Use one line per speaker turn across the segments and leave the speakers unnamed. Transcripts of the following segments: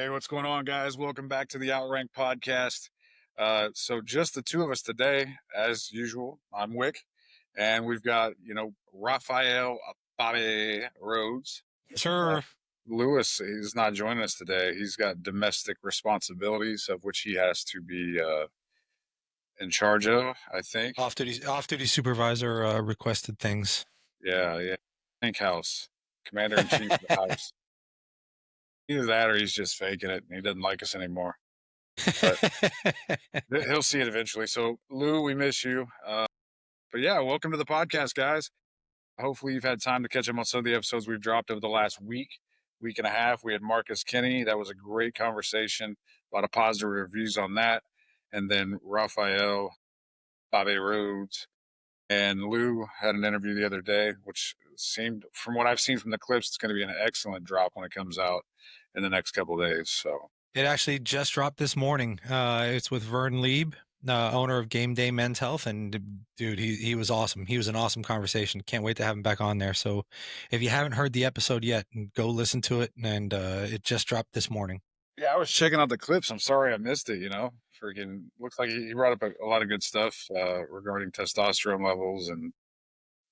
Hey, what's going on, guys? Welcome back to the Outrank Podcast. So just the two of us today, as usual. I'm Wick, and we've got Raphael Bobby Rhodes. Uh,
Sure.
Lewis is not joining us today. He's got domestic responsibilities of which he has to be in charge of. I think.
Off duty supervisor requested things.
Yeah, yeah. Think House, Commander in Chief of the House. Either that, or he's just faking it and he doesn't like us anymore. But he'll see it eventually. So, Lou, we miss you. But yeah, welcome to the podcast, guys. Hopefully, you've had time to catch up on some of the episodes we've dropped over the last week and a half. We had Marcus Kinney. That was a great conversation. A lot of positive reviews on that. And then Raphael, Bobby Rhodes, and Lou had an interview the other day, which seemed, from what I've seen from the clips, it's going to be an excellent drop when it comes out in the next couple of days. So,
It actually just dropped this morning. It's with Vern Lieb, owner of Game Day Men's Health, and dude, he was awesome. He was an awesome conversation. Can't wait to have him back on there. So, if you haven't heard the episode yet, go listen to it. And it just dropped this morning.
yeah, I was checking out the clips. I'm sorry I missed it. Freaking looks like he brought up a lot of good stuff regarding testosterone levels and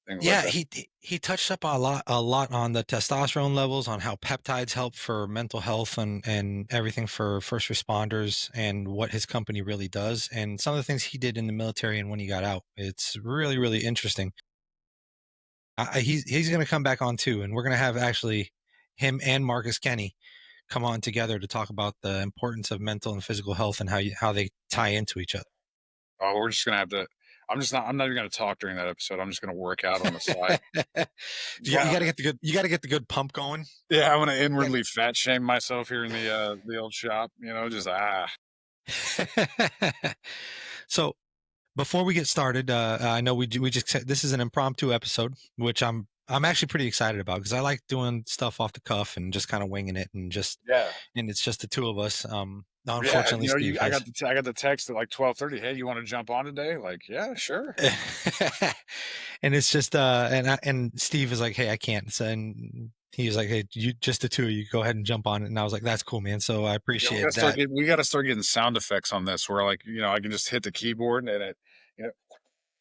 things like
Yeah,
that.
he touched up a lot on the testosterone levels, on how peptides help for mental health and everything for first responders, and what his company really does, and some of the things he did in the military and when he got out. It's really, really interesting. He's going to come back on too, and we're going to have actually him and Marcus Kenny come on together to talk about the importance of mental and physical health and how they tie into each other.
Oh, we're just gonna have to. I'm not even gonna talk during that episode. I'm just gonna work out on the side.
You
Wow.
got to get the good pump going.
Yeah, I'm gonna
Yeah.
inwardly fat shame myself here in the old shop. Just
So before we get started, I know we just said this is an impromptu episode, which I'm actually pretty excited about because I like doing stuff off the cuff and just kind of winging it
yeah,
and it's just the two of us.
yeah.
Unfortunately, Steve
I
has.
got the text at like 12:30. Hey, you want to jump on today? Like, yeah, sure.
And it's just and Steve is like, hey, I can't. So, and he was like, hey, you just the two of you go ahead and jump on it. And I was like, that's cool, man. So I
Yeah,
appreciate that.
we gotta start getting sound effects on this where like, I can just hit the keyboard and you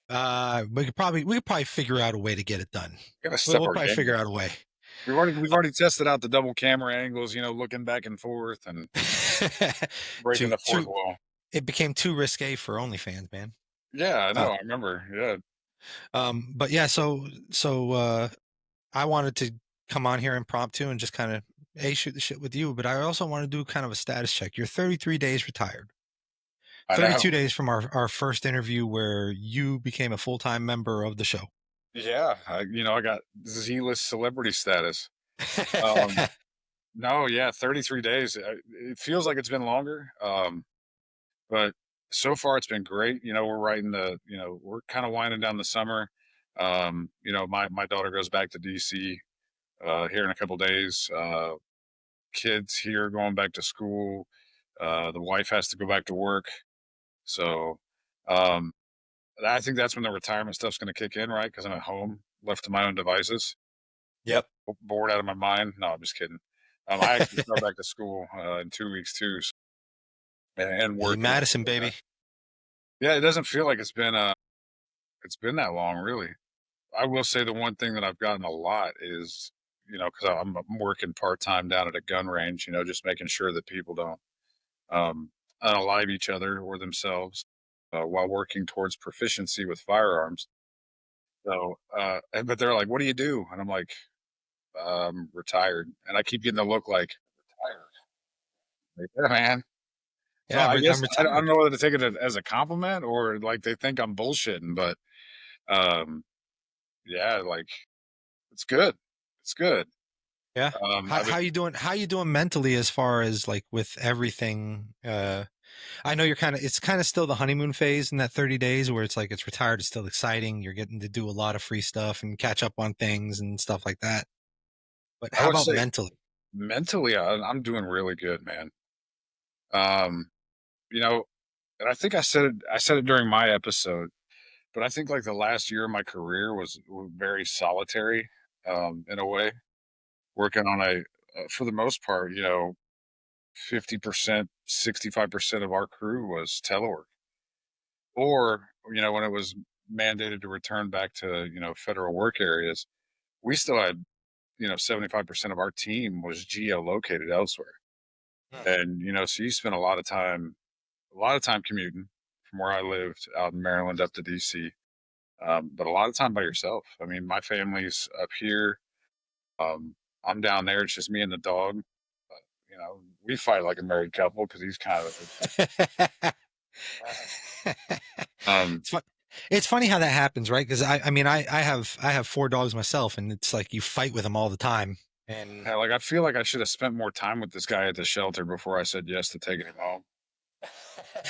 know,
We could probably figure out a way to get it done.
gotta
We'll,
step
we'll
our
probably
game
figure
up.
out a way.
We've already tested out the double camera angles, looking back and forth and breaking
too
the fourth
too
wall.
It became too risque for OnlyFans, man.
Yeah, I
Uh,
know. I remember. Yeah.
but yeah, so I wanted to come on here impromptu and just kind of shoot the shit with you, but I also want to do kind of a status check. You're 33 days retired.
I
32
know.
days from our first interview where you became a full-time member of the show.
Yeah. I got Z-list celebrity status. Um, no, yeah, 33 days. It feels like it's been longer. But so far it's been great. We're kind of winding down the summer. My daughter goes back to DC here in a couple days. Kids here going back to school. The wife has to go back to work. So um, I think that's when the retirement stuff's going to kick in, right? Because I'm at home, left to my own devices,
Yep.
bored out of my mind. No, I'm just kidding. I actually start back to school in 2 weeks too, and
Hey,
work and
Madison,
everything like that.
baby.
Yeah, it doesn't feel like it's been that long, really. I will say the one thing that I've gotten a lot is, because I'm working part time down at a gun range, just making sure that people don't um, unalive each other or themselves while working towards proficiency with firearms. So, but they're like, "What do you do?" And I'm like, "Retired." And I keep getting the look like, "Retired?" Like, yeah, man. So
Yeah,
I guess
I'm
I don't
retired.
know whether to take it as a compliment or like they think I'm bullshitting, but um, yeah, like it's good. It's good.
Yeah.
I've been,
How you doing mentally as far as like with everything? I know it's kind of still the honeymoon phase in that 30 days where it's like it's retired, it's still exciting. You're getting to do a lot of free stuff and catch up on things and stuff like that. But
I
how
would
about
say
mentally?
mentally, I'm doing really good, man. Um, you know, and I said it during my episode, but I think like the last year of my career was very solitary, in a way, working on for the most part, 50%, 65% of our crew was telework. Or, when it was mandated to return back to, federal work areas, we still had, 75% of our team was geolocated elsewhere. And, so you spent a lot of time commuting from where I lived out in Maryland up to DC. But a lot of time by yourself. I mean, my family's up here. Um, I'm down there. It's just me and the dog. We fight like a married couple because he's kind of um,
It's fun. It's funny how that happens, right? Because I mean, I have four dogs myself, and it's like you fight with them all the time. And
like I feel like I should have spent more time with this guy at the shelter before I said yes to taking him home.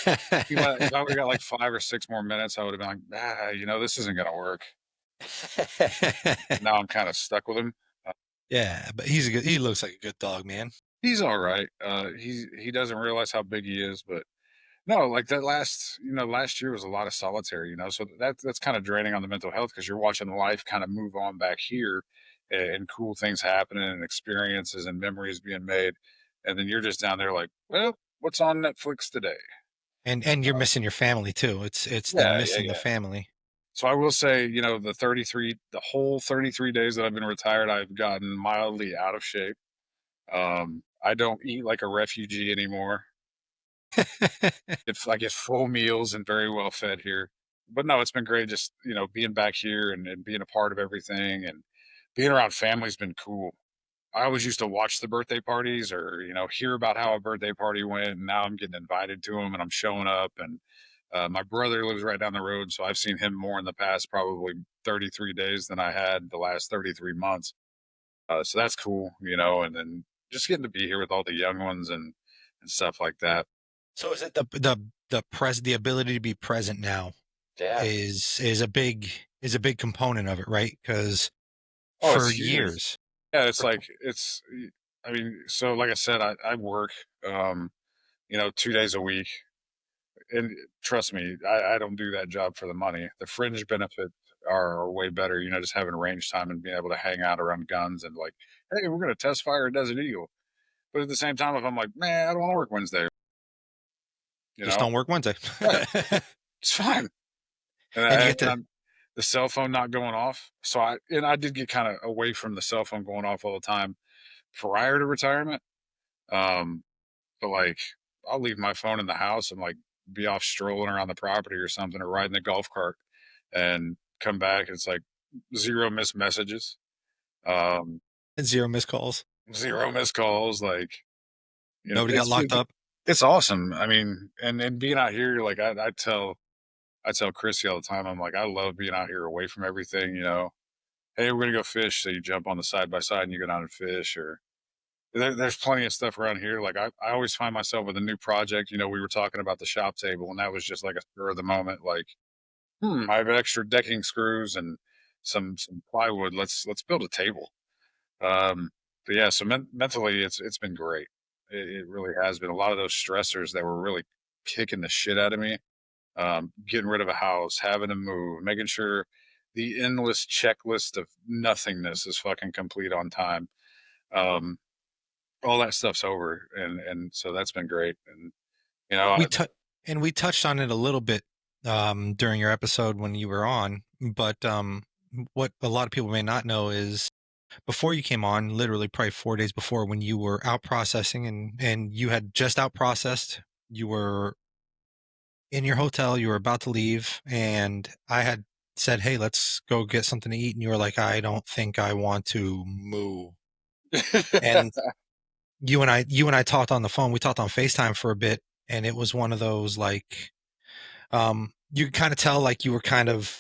If I would have got like 5 or 6 more minutes, I would have been like, this isn't gonna work. Now I'm kind of stuck with him. Uh,
yeah, but he's a good. He looks like a good dog, man.
he's all right. He doesn't realize how big he is, but no, like that last year was a lot of solitary, so that's kind of draining on the mental health because you're watching life kind of move on back here and cool things happening and experiences and memories being made. And then you're just down there like, well, what's on Netflix today?
And you're missing your family too. It's the
Yeah, yeah,
missing the
yeah.
family.
So I will say, the whole 33 days that I've been retired, I've gotten mildly out of shape. I don't eat like a refugee anymore. If I get full meals and very well fed here. But no, it's been great just, being back here and being a part of everything and being around family's been cool. I always used to watch the birthday parties or, hear about how a birthday party went. And now I'm getting invited to them and I'm showing up. And my brother lives right down the road. So I've seen him more in the past probably 33 days than I had the last 33 months. So that's cool, and then just getting to be here with all the young ones and stuff like that.
So is it the ability to be present now
Yeah.
is a big component of it, right? Because
Oh,
for
it's huge.
years,
Yeah,
for,
I mean, so like I said, I work, 2 days a week. And trust me, I don't do that job for the money. The fringe benefits are way better, just having range time and being able to hang out around guns and like, hey, we're going to test fire a Desert Eagle. But at the same time, if I'm like, man, I don't want to work Wednesday, you
just
know,
don't work Wednesday.
yeah, it's fine. And,
And you
I,
get
and
to
I'm the cell phone not going off. So I did get kind of away from the cell phone going off all the time prior to retirement. Um, But, like, I'll leave my phone in the house and, like, be off strolling around the property or something or riding the golf cart and come back, and it's, like, 0 missed messages, um,
zero missed calls.
0 missed calls, like,
Nobody got locked up.
it's awesome. I mean, and being out here, like, I tell Chrissy all the time, I'm like, "I love being out here away from everything," "Hey, we're gonna go fish," so you jump on the side by side and you go down and fish, or there's plenty of stuff around here. Like I always find myself with a new project. We were talking about the shop table, and that was just like a spur of the moment. Like, I have extra decking screws and some plywood. Let's build a table. Um, but yeah, so mentally, it's been great. It really has been. A lot of those stressors that were really kicking the shit out of me. Getting rid of a house, having to move, making sure the endless checklist of nothingness is fucking complete on time. Um, all that stuff's over, and so that's been great, and, you know,
We
I
tou and we touched on it a little bit during your episode when you were on, but what a lot of people may not know is before you came on, literally probably 4 days before, when you were out processing and you had just out processed, you were in your hotel, you were about to leave, and I had said, "Hey, let's go get something to eat," and you were like, "I don't think I want to move." And you and I talked on the phone. We talked on FaceTime for a bit, and it was one of those like you could kind of tell like you were kind of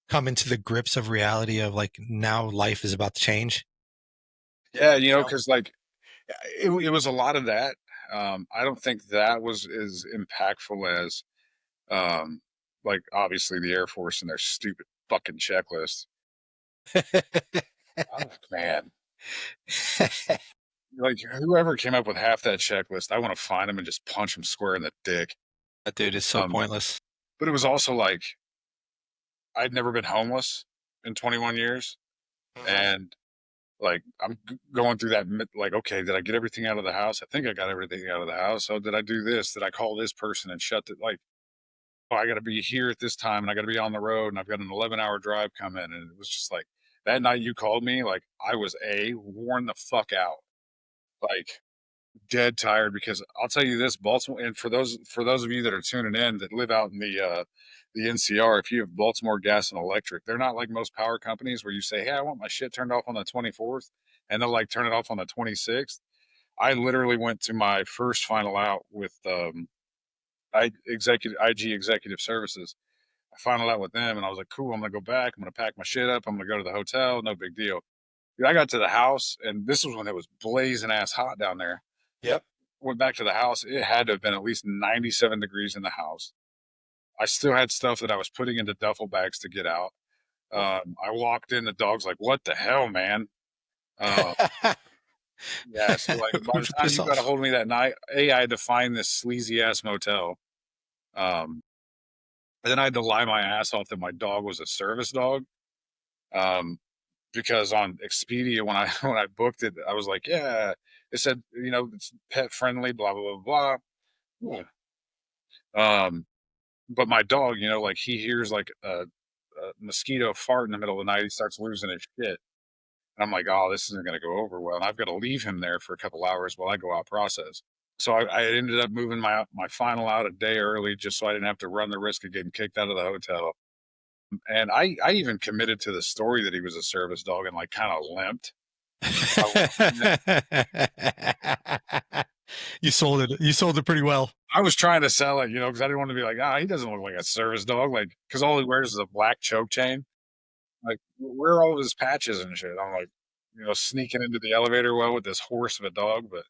coming to the grips of reality of like now life is about to change,
Yeah,
you know?
because like, it was a lot of that. I don't think that was as impactful as, um, like, obviously, the Air Force and their stupid fucking checklist. I'm like, "Man," like, whoever came up with half that checklist, I wanna find find them and just punch them square in the dick.
That dude is so
Um,
pointless.
but it was also like, I'd never been homeless in 21 years,
Mhm.
and Like, I'm going through that, like, okay, did I get everything out of the house? I think I got everything out of the house. So did I do this? Did I call this person and shut it? Like, oh, I got to be here at this time and I got to be on the road and I've got an 11-hour drive coming. And it was just like that night you called me, like, I was worn the fuck out, like, dead tired because I'll tell you this, Baltimore, and for those of you that are tuning in that live out in the NCR, if you have Baltimore Gas and Electric, they're not like most power companies where you say, "Hey, I want my shit turned off on the 24th," and they'll like turn it off on the 26th. I literally went to my first final out with IG Executive Services. I final out with them, and I was like, "Cool, I'm gonna go back. I'm gonna pack my shit up. I'm gonna go to the hotel. No big deal." Dude, I got to the house, and this was when it was blazing ass hot down there.
Yep.
Went back to the house. It had to have been at least 97 degrees in the house. I still had stuff that I was putting into duffel bags to get out. I walked in, the dog's like, "What the hell, man?" Uh, yeah, so like by the
Who'd you
time
piss
you got a
off?
hold of me that night, I had to find this sleazy ass motel. Um, and then I had to lie my ass off that my dog was a service dog. Um, because on Expedia when I when I booked it, I was like, yeah, it said, it's pet friendly, blah blah blah blah. Um, but my dog, like he hears like a mosquito fart in the middle of the night, he starts losing his shit. And I'm like, oh, this isn't going to go over well. And I've got to leave him there for a couple hours while I go out process. So I ended up moving my final out a day early just so I didn't have to run the risk of getting kicked out of the hotel. And I even committed to the story that he was a service dog and like kind of limped. I,
You sold it. You sold it pretty well.
I was trying to sell it, because I didn't want to be like, ah, he doesn't look like a service dog, like because all he wears is a black choke chain. Like, where are all of his patches and shit? I'm like, sneaking into the elevator well with this horse of a dog. But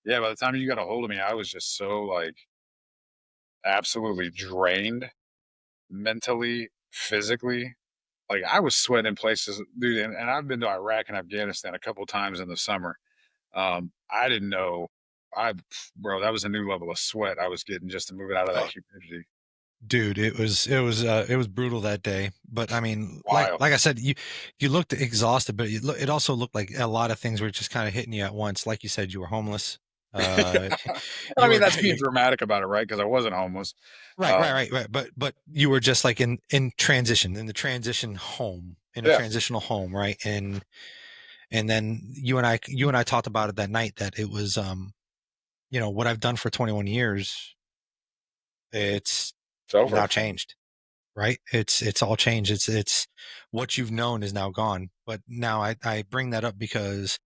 yeah, by the time you got a hold of me, I was just so like absolutely drained mentally, physically. Like I was sweating places, dude. And I've been to Iraq and Afghanistan a couple times in the summer. I didn't know, I, bro, that was a new level of sweat I was getting just to move it out of that
Oh,
humidity.
dude, it was brutal that day. But I mean,
Wild.
like I said, you looked exhausted, but it also looked like a lot of things were just kind of hitting you at once. Like you said, you were homeless. Uh,
I
you
mean,
were
that's being dramatic about it, right? Because I wasn't homeless.
right. But you were just like in transition, in the transition home, in a
Yeah.
transitional home, right? And then you and I talked about it that night that it was what I've done for 21 years, it's
It's over.
now changed, right? It's all changed. It's what you've known is now gone. But now I bring that up because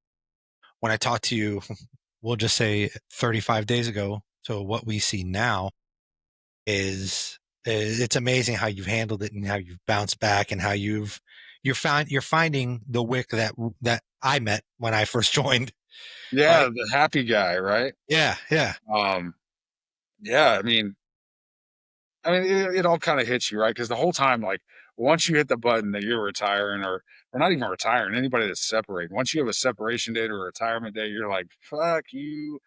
when I talked to you, we'll just say 35 days ago, so what we see now is it's amazing how you've handled it and how you've bounced back and how you're finding the Wick that I met when I first joined,
Yeah,
right?
the happy guy, right?
Yeah.
Um, yeah, I mean, it all kind of hits you, right? Because the whole time, like, once you hit the button that you're retiring, or not even retiring, anybody that's separating, once you have a separation date or a retirement date, you're like, fuck you,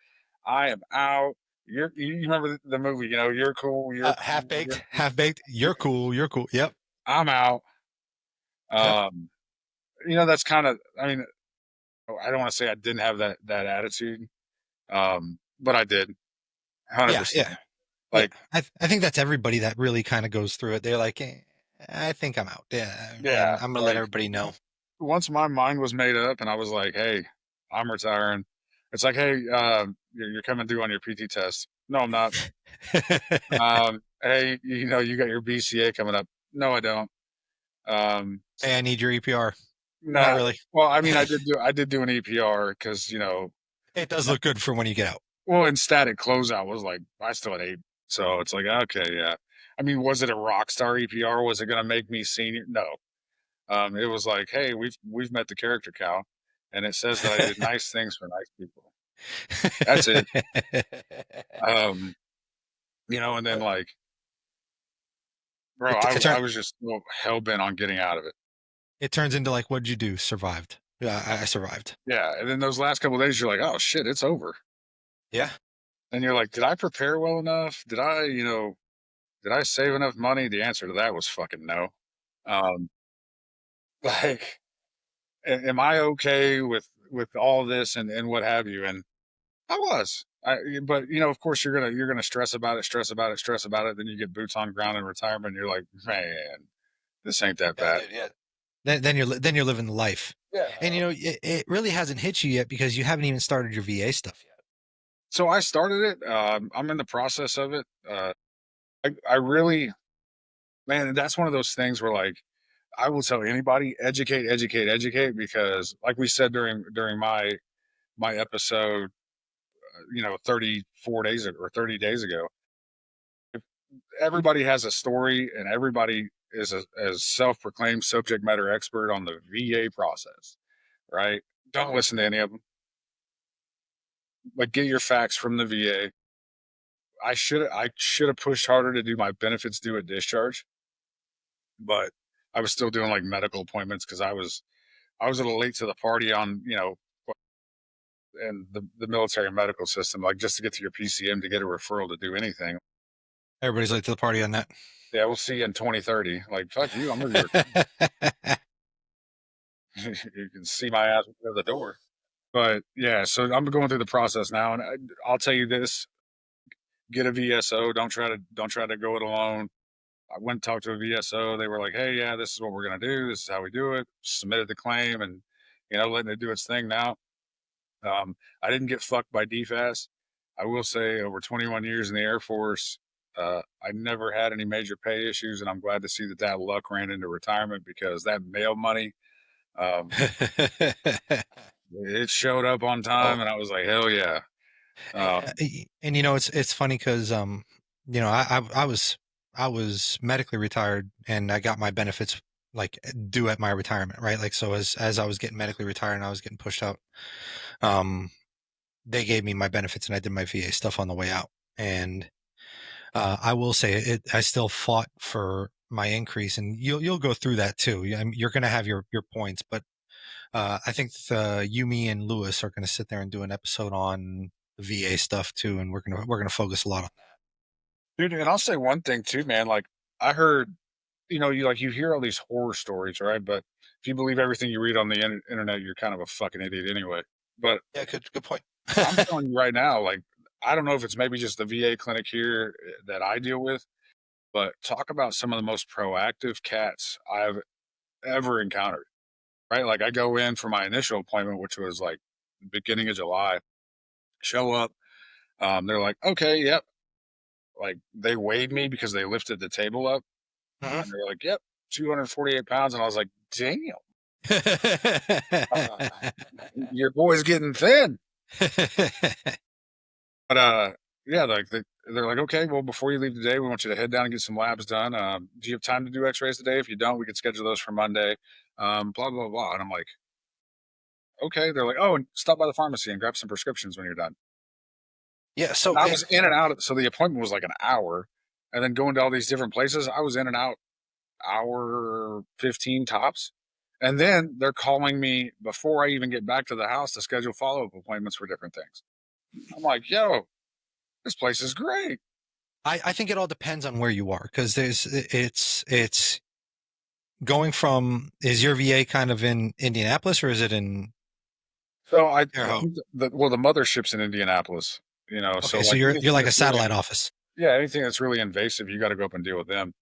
I am out. You remember the movie, you're cool, you're
Half
cool,
baked, half baked. You're cool. You're cool. Yep.
I'm out.
Yep.
Um, that's kind of, I mean, I don't want to say I didn't have that attitude, but I did,
Yeah.
100%.
Yeah. Yeah.
Like,
I think that's everybody that really kind of goes through it. They're like, I think I'm out. Yeah. And
yeah,
I'm gonna let
like
everybody know.
once my mind was made up and I was like, "Hey, I'm retiring." It's like, "Hey, you're coming due on your PT test." No, I'm not. Hey, you got your BCA coming up. No, I don't. Um,
Hey, I need your EPR. Not
no.
really.
Well, I mean, I did do an EPR because
It does look good for when you get out.
well, in static closeout was like I still had 8, so it's like okay, yeah. I mean, was it a rock star EPR? Was it going to make me senior? No. It was like, hey, we've met the character cow, and it says that I did nice things for nice people. That's it. Um, and then like, bro,
it,
I
it,
I
turn,
was just so hell bent on getting out of it.
it turns into like, what'd you do? Survived. Yeah, I survived.
Yeah, and then those last couple of days, you're like, oh shit, it's over.
Yeah.
And you're like, did I prepare well enough? Did I save enough money? The answer to that was fucking no. Um, like, am I okay with all this and what have you? And I was. But of course, you're gonna stress about it, stress about it, stress about it. Then you get boots on ground in retirement. And you're like, man, this ain't that
Yeah,
bad.
dude. Yeah. Then you're living the life,
Yeah.
and it really hasn't hit you yet because you haven't even started your VA stuff yet.
So I started it. I'm in the process of it. I really, man, that's one of those things where like I will tell anybody, educate, educate, educate, because like we said during my episode, 34 days ago or 30 days ago, everybody has a story and everybody is a self-proclaimed subject matter expert on the VA process, right? Don't listen to any of them. Like, get your facts from the VA. I should have pushed harder to do my benefits due at discharge, but I was still doing like medical appointments because I was a little late to the party on and the military medical system, like just to get to your PCM to get a referral to do anything.
Everybody's late to the party on that.
Yeah, we'll see you in 2030. Like, fuck you, I'm already retired. You can see my ass out the door. But yeah, so I'm going through the process now, and I'll tell you this: get a VSO. Don't try to go it alone. I went and talked to a VSO. They were like, "Hey, yeah, this is what we're gonna do. This is how we do it." Submitted the claim, and letting it do its thing now. I didn't get fucked by DFAS. I will say, over 21 years in the Air Force, I never had any major pay issues, and I'm glad to see that luck ran into retirement because that mail money, um, it showed up on time,
Oh,
and I was like, hell yeah. Um,
and it's funny because I was medically retired and I got my benefits like due at my retirement, right? Like so as I was getting medically retired and I was getting pushed out, um, they gave me my benefits and I did my VA stuff on the way out. And I will say I still fought for my increase, and you'll go through that too. You're going to have your points, but I think you, me, and Lewis are going to sit there and do an episode on the VA stuff too, and we're gonna focus a lot on.
Dude, and I'll say one thing too, man. Like, I heard, you hear all these horror stories, right? But if you believe everything you read on the internet, you're kind of a fucking idiot anyway. But
Yeah, good point.
I'm telling you right now, like, I don't know if it's maybe just the VA clinic here that I deal with, but talk about some of the most proactive cats I've ever encountered, right? Like, I go in for my initial appointment, which was like beginning of July, show up. They're like, okay, yep. Like, they weighed me because they lifted the table up
Mhm.
and they're like, yep, 248 pounds. And I was like, damn, uh, your boy's getting thin. But yeah, like they're like, okay, well, before you leave today, we want you to head down and get some labs done. Do you have time to do X-rays today? If you don't, we could schedule those for Monday. Blah blah blah. And I'm like, okay. They're like, oh, and stop by the pharmacy and grab some prescriptions when you're done.
Yeah,
And
so
I was in and out. So the appointment was like an hour, and then going to all these different places, I was in and out hour 15 tops. And then they're calling me before I even get back to the house to schedule follow-up appointments for different things. I'm like, yo, this place is great.
I think it all depends on where you are because it's going from, is your VA kind of in Indianapolis or is it in
So
Terre Haute?
the mothership's in Indianapolis, so
Okay, so
like
you're
anything
like a
that's really,
satellite office.
yeah, anything that's really invasive, you got to go up and deal with them.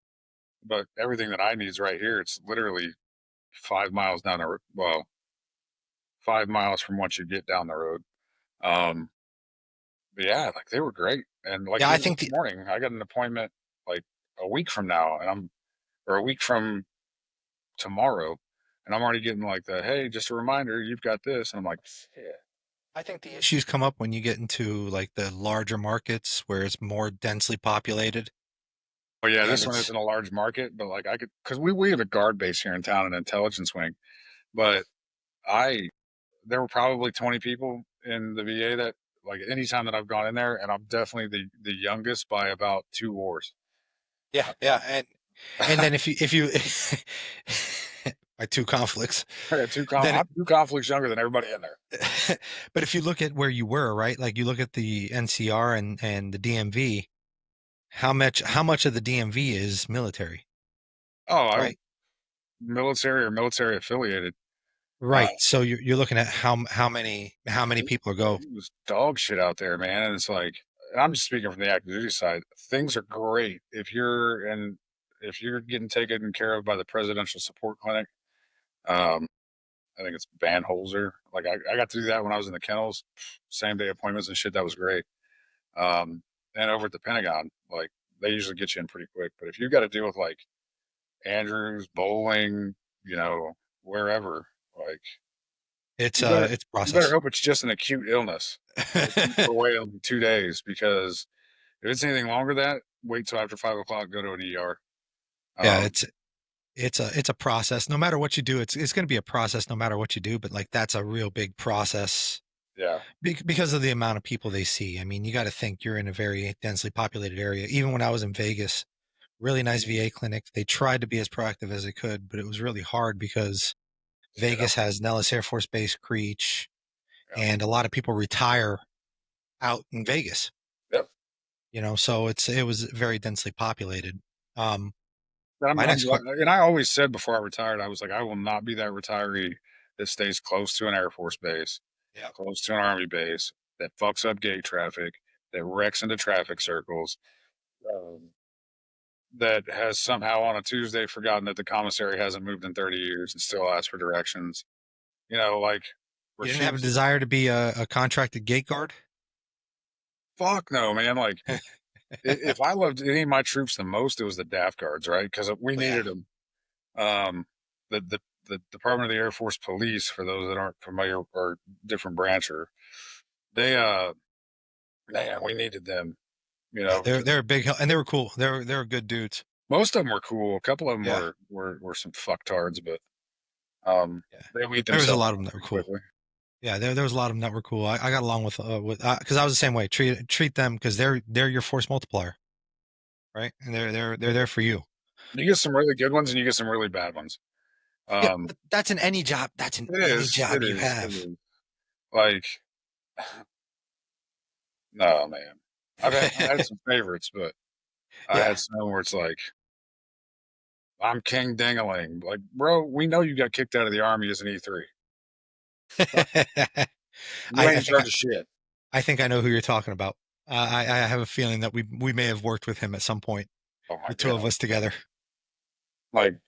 But everything that I need is right here. It's literally 5 miles down the road. Well, 5 miles from once you get down the road. Um, but yeah, like they were great. And like
Yeah, I
even this
think the
morning, I got an appointment like a week from now, or a week from tomorrow, and I'm already getting like the, hey, just a reminder, you've got this. And I'm like, shit.
I think the issues come up when you get into like the larger markets where it's more densely populated
Oh yeah,
and
this one
it's
isn't a large market, but like I could, because we have a guard base here in town, an intelligence wing. But I there were probably 20 people in the VA that, like, anytime that I've gone in there, and I'm definitely the youngest by about two wars.
yeah, yeah, and then if you by two conflicts,
I got
then
I'm two conflicts younger than everybody in there.
but if you look at where you were, right? Like you look at the NCR and the DMV, how much of the DMV is military,
Oh, I
right?
military or military affiliated.
Right. So you're looking at how many people go.
It was dog shit out there, man. And it's like, I'm just speaking from the active duty side. Things are great if you're getting taken care of by the Presidential Support Clinic. Um, I think it's Van Holzer. Like I got to do that when I was in the kennels, same day appointments and shit. That was great. And over at the Pentagon, like they usually get you in pretty quick. But if you got to deal with like Andrews, bowling, you know, wherever, like
It's
you better
it's
you better
process.
hope it's just an acute illness. Like people are waiting 2 days because if it's anything longer than that, wait till after 5 o'clock, go to an ER.
Yeah,
Um,
it's a process. No matter what you do, it's going to be a process no matter what you do, but like that's a real big process
yeah,
because of the amount of people they see. I mean, you got to think you're in a very densely populated area. Even when I was in Vegas, really nice VA clinic. They tried to be as proactive as they could, but it was really hard because
you know,
Vegas has Nellis Air Force Base, Creech,
yeah,
and a lot of people retire out in Vegas.
yep.
So it was very densely populated. Um,
But
my
I'm
next
glad,
question,
and I always said before I retired, I was like, I will not be that retiree that stays close to an Air Force base,
yeah,
close to an Army base, that fucks up gate traffic, that wrecks into traffic circles, um, that has somehow on a Tuesday forgotten that the commissary hasn't moved in 30 years and still asks for directions. Like
you didn't have a
refuse.
desire to be a contracted gate guard.
Fuck no, man. Like if I loved any of my troops the most, it was the DAF guards, right? Because we
Oh yeah,
needed them. Um, the Department of the Air Force Police, for those that aren't familiar or different branch, or they man, we needed them.
yeah, they're
Because
they're a big help, and they were cool. They're good dudes.
most of them were cool. A couple of them
Yeah,
were some fucktards, but
yeah.
they weed
There was a
themselves
lot of
out
them that were
pretty
cool.
quickly.
Yeah, there was a lot of them that were cool. I got along with because I was the same way. Treat them because they're your force multiplier, right? And they're there for you.
You get some really good ones, and you get some really bad ones.
Yeah,
Um,
but that's in any job. That's in
it
any
is,
job
it
you
is, it
have.
is. Like, no, man. I had some favorites, but I
Yeah.
had some where it's like, I'm King Dingaling. Like, bro, we know you got kicked out of the army as an E3.
I,
You ain't
I
in
think
charge of shit.
I know who you're talking about. I have a feeling that we may have worked with him at some point.
Oh my
The two of
god.
us together.
Like,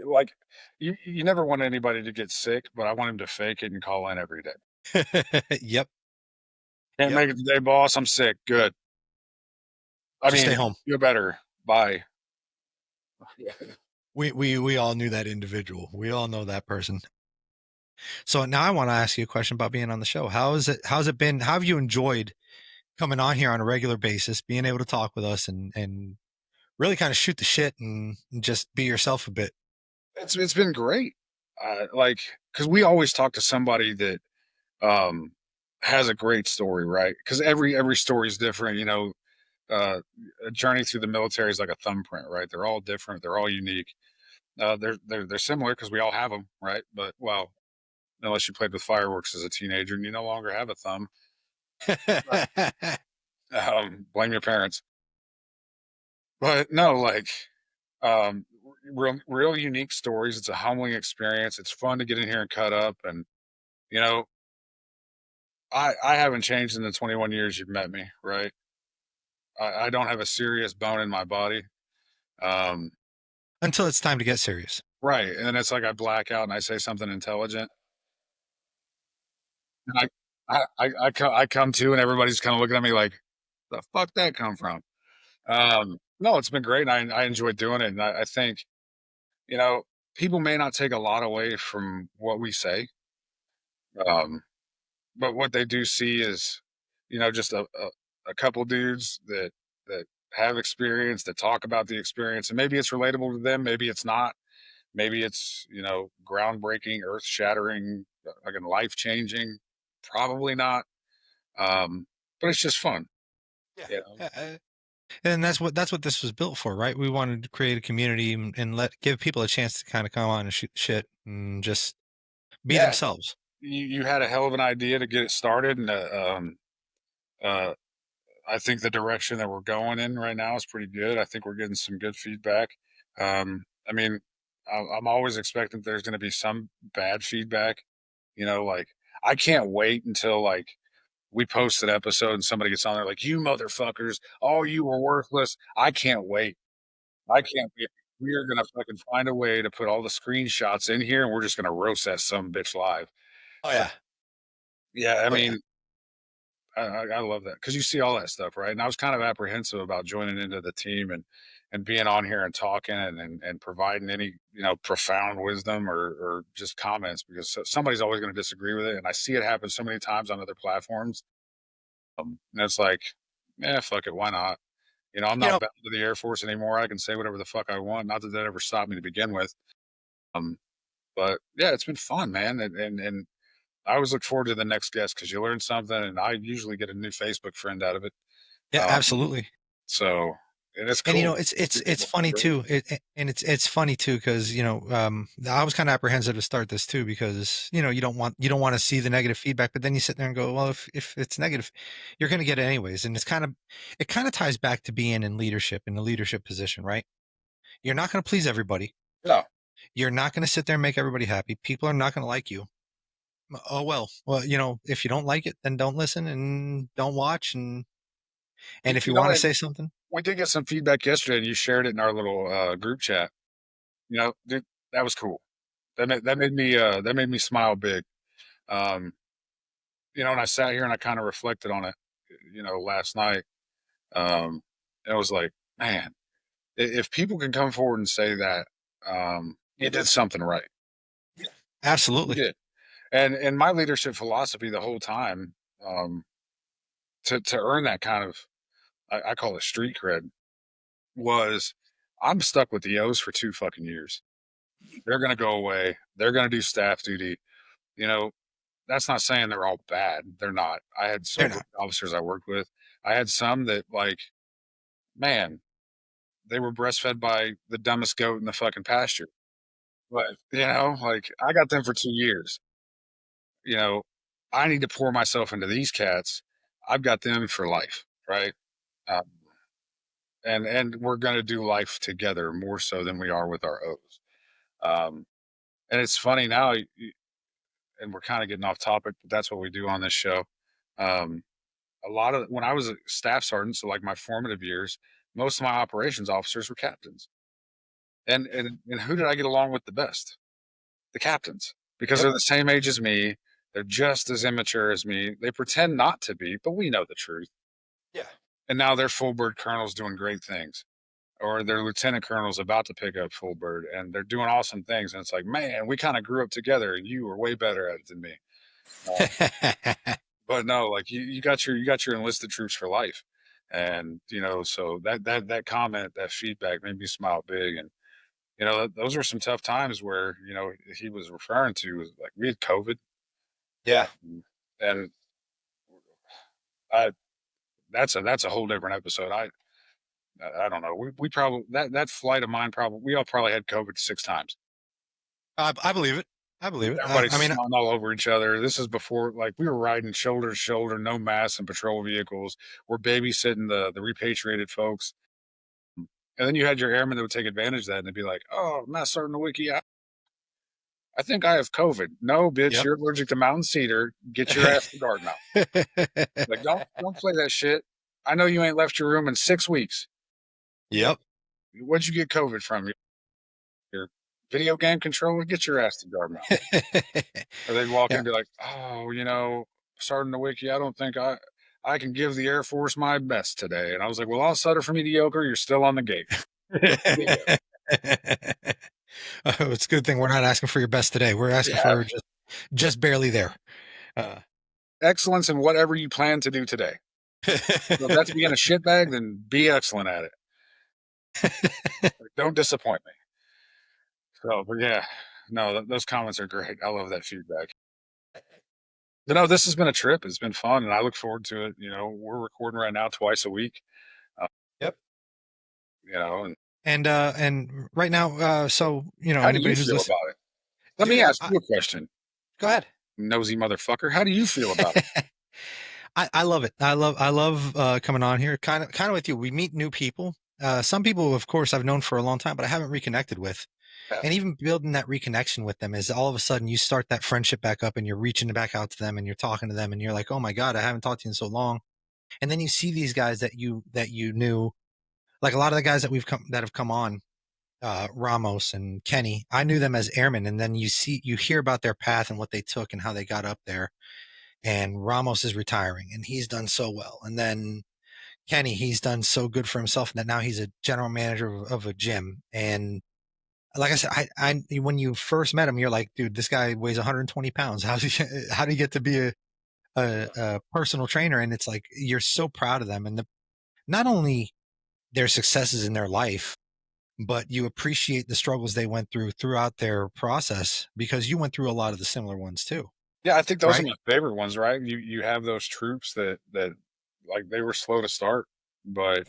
like you never want anybody to get sick, but I want him to fake it and call in every day.
Yep.
Can't
Yep.
make it today, boss. I'm sick. Good. I
Just stay
mean,
home.
feel better. Bye.
We all knew that individual. We all know that person. So now I want to ask you a question about being on the show. How's it been? How have you enjoyed coming on here on a regular basis, being able to talk with us and really kind of shoot the shit and just be yourself a bit?
It's been great. Like, because we always talk to somebody that um has a great story, right? Because every story is different. Uh, a journey through the military is like a thumbprint, right? They're all different. They're all unique. They're similar because we all have them, right? But well, unless you played with fireworks as a teenager and you no longer have a thumb, but blame your parents. But no, like real unique stories. It's a humbling experience. It's fun to get in here and cut up, and you know, I haven't changed in the 21 years you've met me, right? I don't have a serious bone in my body. Um,
Until it's time to get serious.
right, and then it's like I black out and I say something intelligent, and I come to, and everybody's kind of looking at me like, "The fuck that come from?" No, it's been great, and I enjoy doing it, and I think you know people may not take a lot away from what we say, um, but what they do see is just a couple dudes that have experience that talk about the experience, and maybe it's relatable to them, maybe it's not. Maybe it's, groundbreaking, earth shattering, like life changing. Probably not. But it's just fun.
Yeah.
You know?
And that's what this was built for, right? We wanted to create a community and let give people a chance to kind of come on and shoot shit and just be
Yeah.
themselves.
You had a hell of an idea to get it started. And uh, I think the direction that we're going in right now is pretty good. I think we're getting some good feedback. I mean, I'm always expecting there's going to be some bad feedback. Like I can't wait until like we post an episode and somebody gets on there like, "You motherfuckers, all you were worthless." I can't wait. I can't wait. We are gonna fucking find a way to put all the screenshots in here, and we're just gonna roast that some bitch live.
Oh
But
yeah.
yeah, I
Oh yeah.
mean, I love that because you see all that stuff, right? And I was kind of apprehensive about joining into the team and being on here and talking and providing any profound wisdom or just comments because somebody's always going to disagree with it, and I see it happen so many times on other platforms. And it's like, yeah, fuck it, why not? I'm
You
not
know,
bound to the Air Force anymore. I can say whatever the fuck I want. Not that that ever stopped me to begin with. Um, but yeah, it's been fun, man, and I always look forward to the next guest because you learn something, and I usually get a new Facebook friend out of it.
yeah,
Um,
absolutely.
so and it's
And
cool.
it's
People
funny
great.
too. And it's funny too because I was kind of apprehensive to start this too because you don't want to see the negative feedback, but then you sit there and go, well, if it's negative, you're going to get it anyways. And it kind of ties back to being in leadership in a leadership position, right? You're not going to please everybody.
No,
You're not going to sit there and make everybody happy. People are not going to like you. Oh well, if you don't like it, then don't listen and don't watch. And
you,
if
you
you
know,
want to
and
say something,
we did get some feedback yesterday, and you shared it in our little group chat. Dude, that was cool. That made me smile big. Um, and I sat here and I kind of reflected on it, last night. And it was like, man, if people can come forward and say that, you did something right. You
absolutely.
did. And my leadership philosophy the whole time, um, to earn that kind of I call it street cred was I'm stuck with the O's for 2 fucking years. They're gonna go away. They're gonna do staff duty. You know, that's not saying they're all bad. They're not. I had
They're
some great
not.
officers I worked with. I had some that like, man, they were breastfed by the dumbest goat in the fucking pasture. But, like I got them for 2 years. You know, I need to pour myself into these cats. I've got them for life, right? Um, and we're gonna do life together more so than we are with our O's. Um, and it's funny now, and we're kind of getting off topic, but that's what we do on this show. Um, a lot of when I was a staff sergeant, so like my formative years, most of my operations officers were captains. And who did I get along with the best? The captains, because
Yep.
they're the same age as me. They're just as immature as me. They pretend not to be, but we know the truth.
Yeah.
And now they're full bird colonels doing great things, or their lieutenant colonels about to pick up full bird, and they're doing awesome things. And it's like, man, we kind of grew up together, and you were way better at it than me. Uh, but no, like you got your enlisted troops for life, and so that comment, that feedback made me smile big, and those were some tough times where he was referring to was like we had COVID,
Yeah.
and I that's a whole different episode. I don't know. We probably that flight of mine probably we all probably had COVID 6 times.
I believe it. I believe it.
Everybody's
I mean,
snotting all over each other. This is before like we were riding shoulder to shoulder, no masks and patrol vehicles. We're babysitting the repatriated folks. And then you had your airmen that would take advantage of that and they'd be like, "Oh, I'm not starting the wiki. I think I have COVID." No, bitch,
yep.
you're allergic to mountain cedar. Get your ass to guard mount. Like, don't play that shit. I know you ain't left your room in 6 weeks.
Yep.
What'd you get COVID from? Your video game controller? Get your ass to guard mount. Or they'd walk in
Yeah.
and be like, "Oh, starting the wiki, I don't think I can give the Air Force my best today." And I was like, "Well, I'll settle for mediocre. You're still on the gate."
It's a good thing we're not asking for your best today. We're asking
Yeah.
for just barely there. Uh,
Excellence in whatever you plan to do today. So if that's being a shitbag, then be excellent at it. Don't disappoint me. So, but yeah, no, those comments are great. I love that feedback. This has been a trip. It's been fun, and I look forward to it. We're recording right now twice a week. Uh,
yep.
and
And right now, so
how do you
anybody who's
feel
listening,
about it? Let me
dude,
ask you a question,
go ahead.
nosy motherfucker. How do you feel about it?
I love it. I love coming on here. Kind of with you. We meet new people. Some people, of course, I've known for a long time, but I haven't reconnected with.
Yeah.
And even building that reconnection with them is all of a sudden you start that friendship back up and you're reaching back out to them and you're talking to them and you're like, oh my God, I haven't talked to you in so long. And then you see these guys that you knew, like a lot of the guys that have come on, Ramos and Kenny. I knew them as airmen, and then you hear about their path and what they took and how they got up there. And Ramos is retiring, and he's done so well. And then Kenny, he's done so good for himself that now he's a general manager of a gym. And like I said, I when you first met him, you're like, dude, this guy weighs 120 pounds. How do you get to be a personal trainer? And it's like you're so proud of them, and not only their successes in their life, but you appreciate the struggles they went through throughout their process because you went through a lot of the similar ones too,
Yeah, I think those are
right?
my favorite ones, right? You have those troops that like they were slow to start, but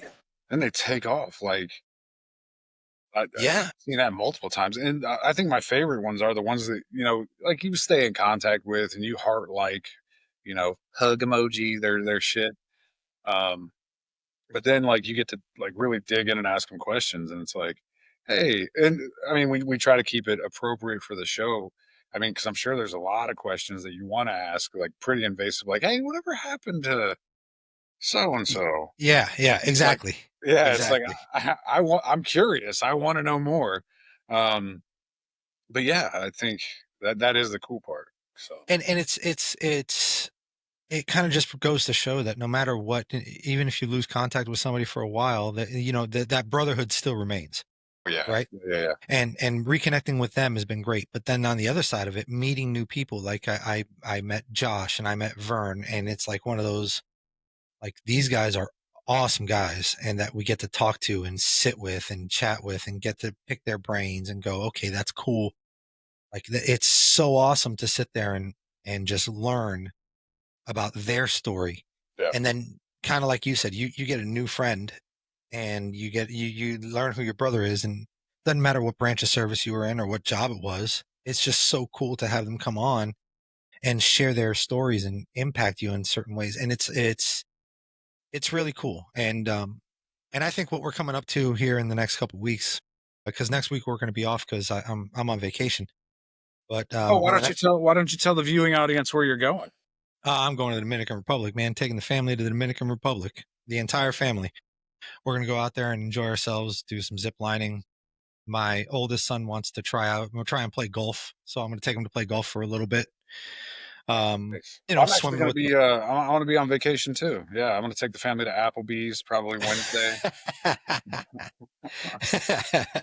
then they take off. Like I've
Yeah.
seen that multiple times, and I think my favorite ones are the ones that like you stay in contact with, and you heart like, hug emoji, their shit. Um, but then like you get to like really dig in and ask them questions, and it's like, hey, and I mean we try to keep it appropriate for the show. I mean, because I'm sure there's a lot of questions that you want to ask, like pretty invasive, like, hey, whatever happened to so and
Y-
so?
Yeah. Yeah.
It's like,
Exactly.
yeah, it's like
Exactly.
I'm curious. I want to know more. Um, but yeah, I think that is the cool part. So
And it kind of just goes to show that no matter what, even if you lose contact with somebody for a while, that that brotherhood still remains,
yeah,
right?
yeah, yeah,
And reconnecting with them has been great. But then on the other side of it, meeting new people, like I met Josh and I met Vern, and it's like one of those, like, these guys are awesome guys, and that we get to talk to and sit with and chat with and get to pick their brains and go, okay, that's cool. Like it's so awesome to sit there and just learn about their story.
yeah.
And then kind of like you said, you get a new friend and you learn who your brother is, and doesn't matter what branch of service you were in or what job it was. It's just so cool to have them come on and share their stories and impact you in certain ways. And it's really cool. And I think what we're coming up to here in the next couple of weeks, because next week we're going to be off because I'm on vacation. But
Oh, why
in the
don't you
next
tell why don't you tell the viewing audience where you're going?
I'm going to the Dominican Republic, man, taking the family to the Dominican Republic, the entire family. We're going to go out there and enjoy ourselves, do some zip lining. My oldest son wants to try out, we'll try and play golf. So I'm going to take him to play golf for a little bit.
Nice. I'm actually
Swimming
gonna
with
be I want to be on vacation too. Yeah, I'm gonna take the family to Applebee's probably Wednesday.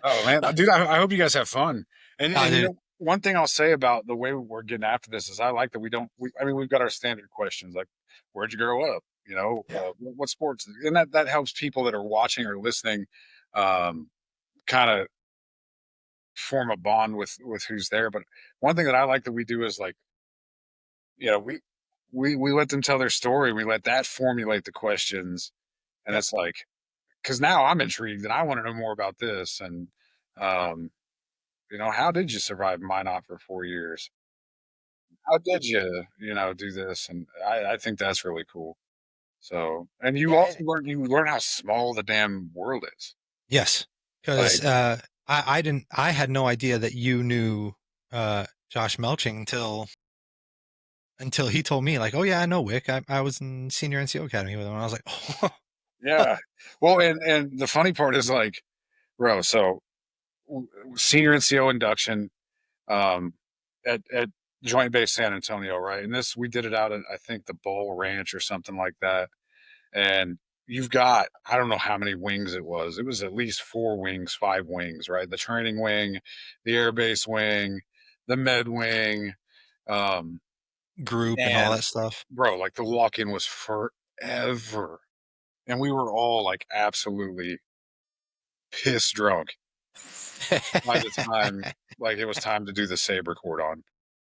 Oh man, dude, I hope you guys have fun. And
Dude,
one thing I'll say about the way we're getting after this is I like that we don't. I mean, we've got our standard questions like, "Where'd you grow up?"
yeah,
What sports, and that helps people that are watching or listening, um, kind of form a bond with who's there. But one thing that I like that we do is like, you know, we let them tell their story. We let that formulate the questions, and
yep.
it's like because now I'm intrigued and I want to know more about this and. Um, how did you survive Minot for 4 years? How did you do this? And I think that's really cool. So, and you
Yeah.
also you learn how small the damn world is.
Yes.
Like,
Because I had no idea that you knew Josh Melching until he told me, like, oh yeah, I know Wick. I was in senior NCO academy with him. And I was like, oh,
yeah. Well, and the funny part is like, bro. So senior NCO induction um, at Joint Base San Antonio, right? And this we did it out at I think the Bowl Ranch or something like that. And you've got I don't know how many wings it was. It was at least 4 wings, 5 wings, right? The training wing, the airbase wing, the med wing, um,
group and all
and
that stuff.
bro, like the walk-in was forever, and we were all like absolutely piss drunk by the time like it was time to do the saber cordon,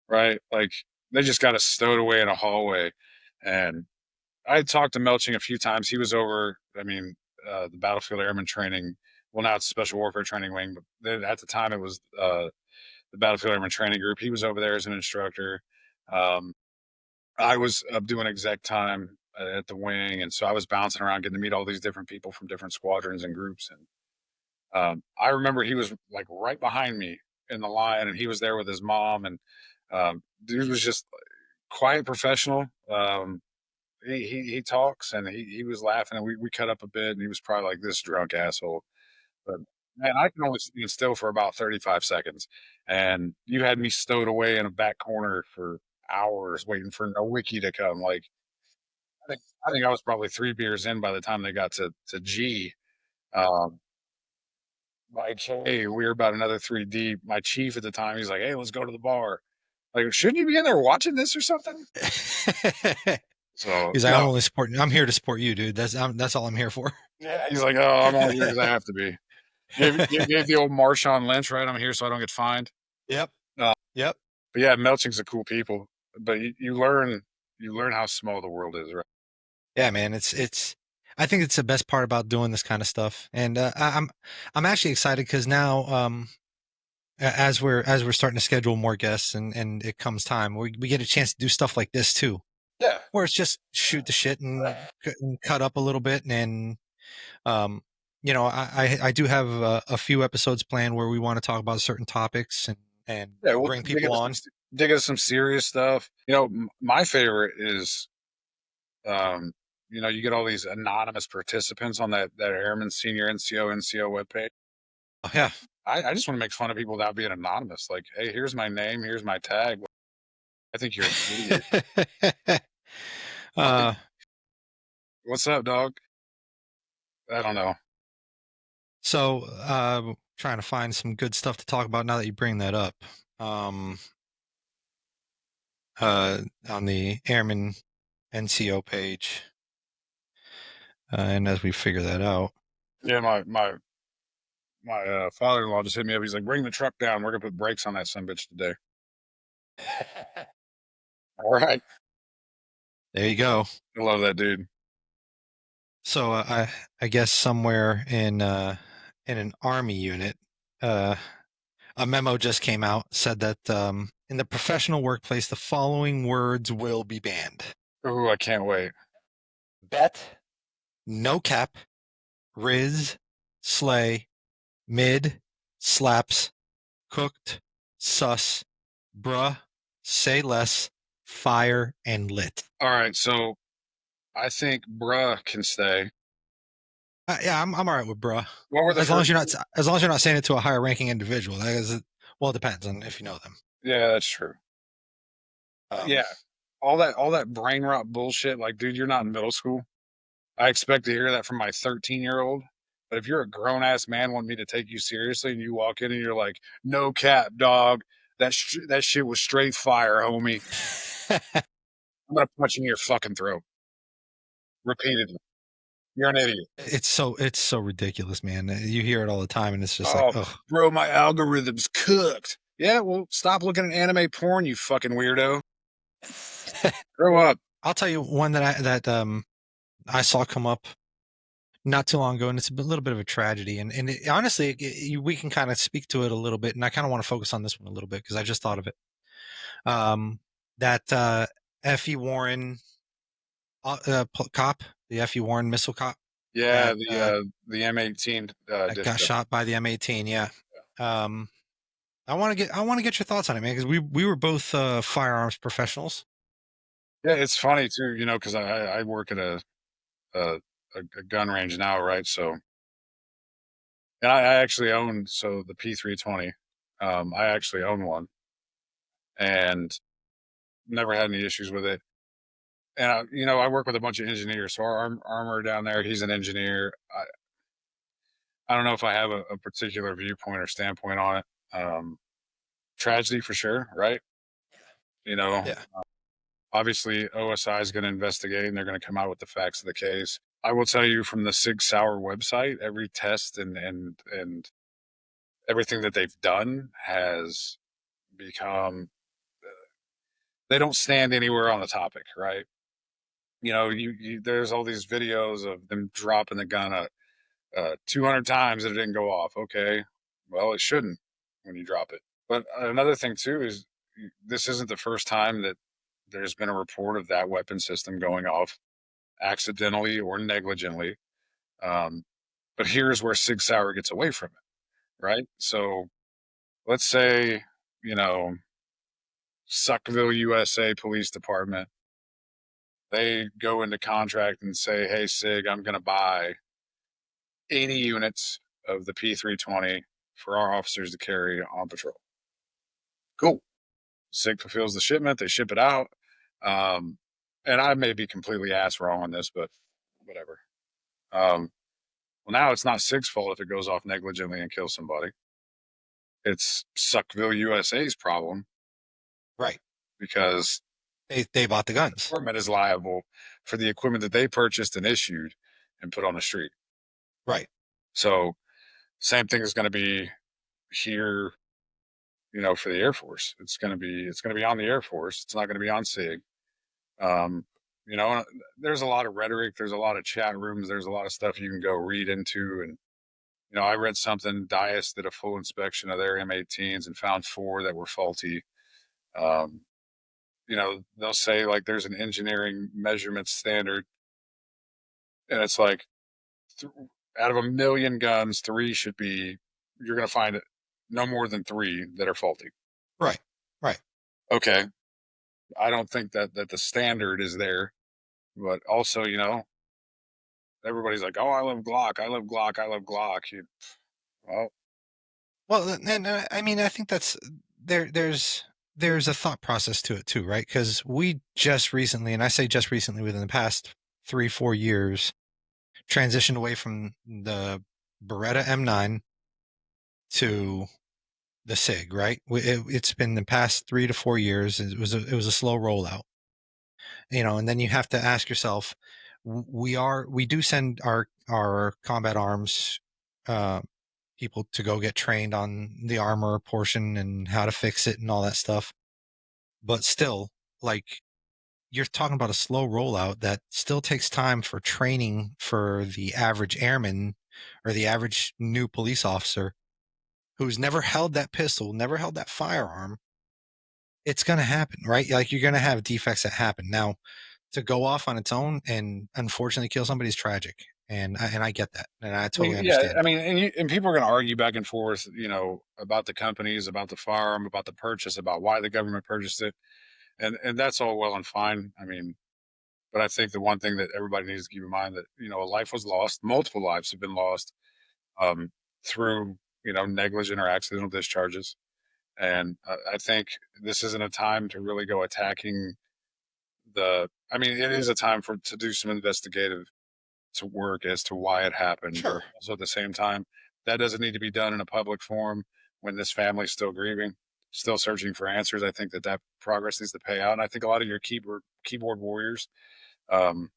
right? Like they just got us stowed away in a hallway, and I had talked to Melching a few times. He was over, I mean, the battlefield airman training. Well, now it's special warfare training wing, but then at the time it was the battlefield airman training group. He was over there as an instructor. Um, I was doing exec time at the wing, and so I was bouncing around, getting to meet all these different people from different squadrons and groups. And I remember he was like right behind me in the line, and he was there with his mom, and dude was just quiet professional. He talks, and he was laughing, and we cut up a bit, and he was probably like this drunk asshole. But man, I can only stand still for about 35 seconds, and you had me stowed away in a back corner for hours waiting for no wiki to come. Like I think I was probably 3 beers in by the time they got to G. Um, like, hey, we were about another three deep. My chief at the time, he's like, "Hey, let's go to the bar." Like, shouldn't you be in there watching this or something? So
He's like,
no,
I'm here to support you, dude. That's all I'm here for.
yeah, he's like, "Oh, I'm only here because I have to be." Gave the old Marshawn Lynch, right? I'm here so I don't get fined.
Yep.
Uh,
Yep.
but yeah, Melching's a cool people, but you learn how small the world is, right?
Yeah, man. I think it's the best part about doing this kind of stuff, and I'm actually excited because now, as we're starting to schedule more guests, and it comes time, we get a chance to do stuff like this too,
Yeah.
where it's just shoot the shit and cut up a little bit, and um, I do have a few episodes planned where we want to talk about certain topics and
Yeah, we'll
bring people on.
dig into some serious stuff. My favorite is, um, you get all these anonymous participants on that Airman Senior NCO webpage.
Oh, yeah.
I just want to make fun of people without being anonymous. Like, hey, here's my name, here's my tag. I think you're an idiot. Like,
uh,
what's up, dog? I don't know.
so trying to find some good stuff to talk about now that you bring that up. Um, on the Airman NCO page, and as we figure that out.
Yeah, my father-in-law just hit me up. He's like, "Bring the truck down. We're gonna put brakes on that sumbitch today." All right,
There you go.
I love that dude.
So I guess somewhere in an army unit, uh, a memo just came out, said that in the professional workplace, the following words will be banned:
Ooh, I can't wait.
bet, no cap, riz, slay, mid, slaps, cooked, sus, bruh, say less, fire, and lit.
All right, so I think bruh can stay.
Yeah, I'm all right with bruh.
What were the
As long as
first?
you're not saying it to a higher ranking individual. That is, well, it depends on if you know them.
Yeah, that's true.
Um,
Yeah, all that brain rot bullshit. Like, dude, you're not in middle school. I expect to hear that from my 13-year-old. But if you're a grown ass man wanting me to take you seriously, and you walk in and you're like, "No cap, dog. That shit was straight fire, homie." I'm gonna punch you in your fucking throat repeatedly. You're an idiot.
it's so ridiculous, man. You hear it all the time, and it's just like,
Oh,
oh.
bro, my algorithm's cooked. Yeah, well, stop looking at anime porn, you fucking weirdo. Grow up.
I'll tell you one I saw come up not too long ago, and it's a little bit of a tragedy. And honestly, we can kind of speak to it a little bit, and I kind of want to focus on this one a little bit because I just thought of it. That F.E. Warren cop, the F.E. Warren missile cop
Yeah,
that
the M18
got
disco.
shot by the M18. Yeah. Um, I want to get your thoughts on it, man, because we were both firearms professionals.
Yeah, it's funny too, because I work at a a gun range now, right? So, and I actually own the P320. I actually own one and never had any issues with it. And I work with a bunch of engineers. So our armor down there, he's an engineer. I don't know if I have a particular viewpoint or standpoint on it. Tragedy for sure, right? You know,
Yeah.
obviously OSI is going to investigate and they're going to come out with the facts of the case. I will tell you from the Sig Sauer website, every test and everything that they've done has become they don't stand anywhere on the topic, right? There's all these videos of them dropping the gun 200 times and it didn't go off. Okay, well it shouldn't when you drop it. But another thing too is this isn't the first time that there's been a report of that weapon system going off accidentally or negligently. Um, but here's where Sig Sauer gets away from it, right? So let's say, you know, Suckville, USA Police Department, they go into contract and say, hey, SIG, I'm going to buy 80 units of the P320 for our officers to carry on patrol. Cool. SIG fulfills the shipment, they ship it out. Um, and I may be completely ass wrong on this, but whatever. Well, now it's not SIG's fault if it goes off negligently and kills somebody. It's Suckville, USA's problem
Right.
because
They bought the
the
guns.
department is liable for the equipment that they purchased and issued and put on the street.
Right.
So same thing is going to be here, for the Air Force. It's going to be on the Air Force. It's not going to be on SIG. Um, there's a lot of rhetoric. There's a lot of chat rooms. There's a lot of stuff you can go read into. And I read something. Dias did a full inspection of their M18s and found 4 that were faulty. Um, they'll say like there's an engineering measurement standard, and it's like th- out of a million guns, 3 should be. You're going to find it no more than 3 that are faulty.
Right. Right.
Okay, I don't think that the standard is there, but also everybody's like, oh, I love Glock, I love Glock, I love Glock. Well,
Well, and I mean, I think that's there's a thought process to it too, right? Because we just recently, and I say just recently, within the past 3-4 years, transitioned away from the Beretta M9 to the SIG, right? It's been the past 3 to 4 years. It was a slow rollout, and then you have to ask yourself, we do send our combat arms uh, people to go get trained on the armor portion and how to fix it and all that stuff. But still, like, you're talking about a slow rollout that still takes time for training for the average airman or the average new police officer who's never held that pistol, never held that firearm. It's going to happen, right? Like, you're going to have defects that happen. Now, to go off on its own and unfortunately kill somebody is tragic. And I get that. And I
I mean,
totally
yeah,
understand
I
that.
mean, and people are going to argue back and forth, about the companies, about the firearm, about the purchase, about why the government purchased it, and that's all well and fine. I mean, but I think the one thing that everybody needs to keep in mind that a life was lost, multiple lives have been lost um, through negligent or accidental discharges, and I think this isn't a time to really go attacking the. I mean, it is a time for to do some investigative to work as to why it happened, but
Sure.
also at the same time, that doesn't need to be done in a public forum when this family's still grieving, still searching for answers. I think that progress needs to pay out, and I think a lot of your keyboard warriors, um,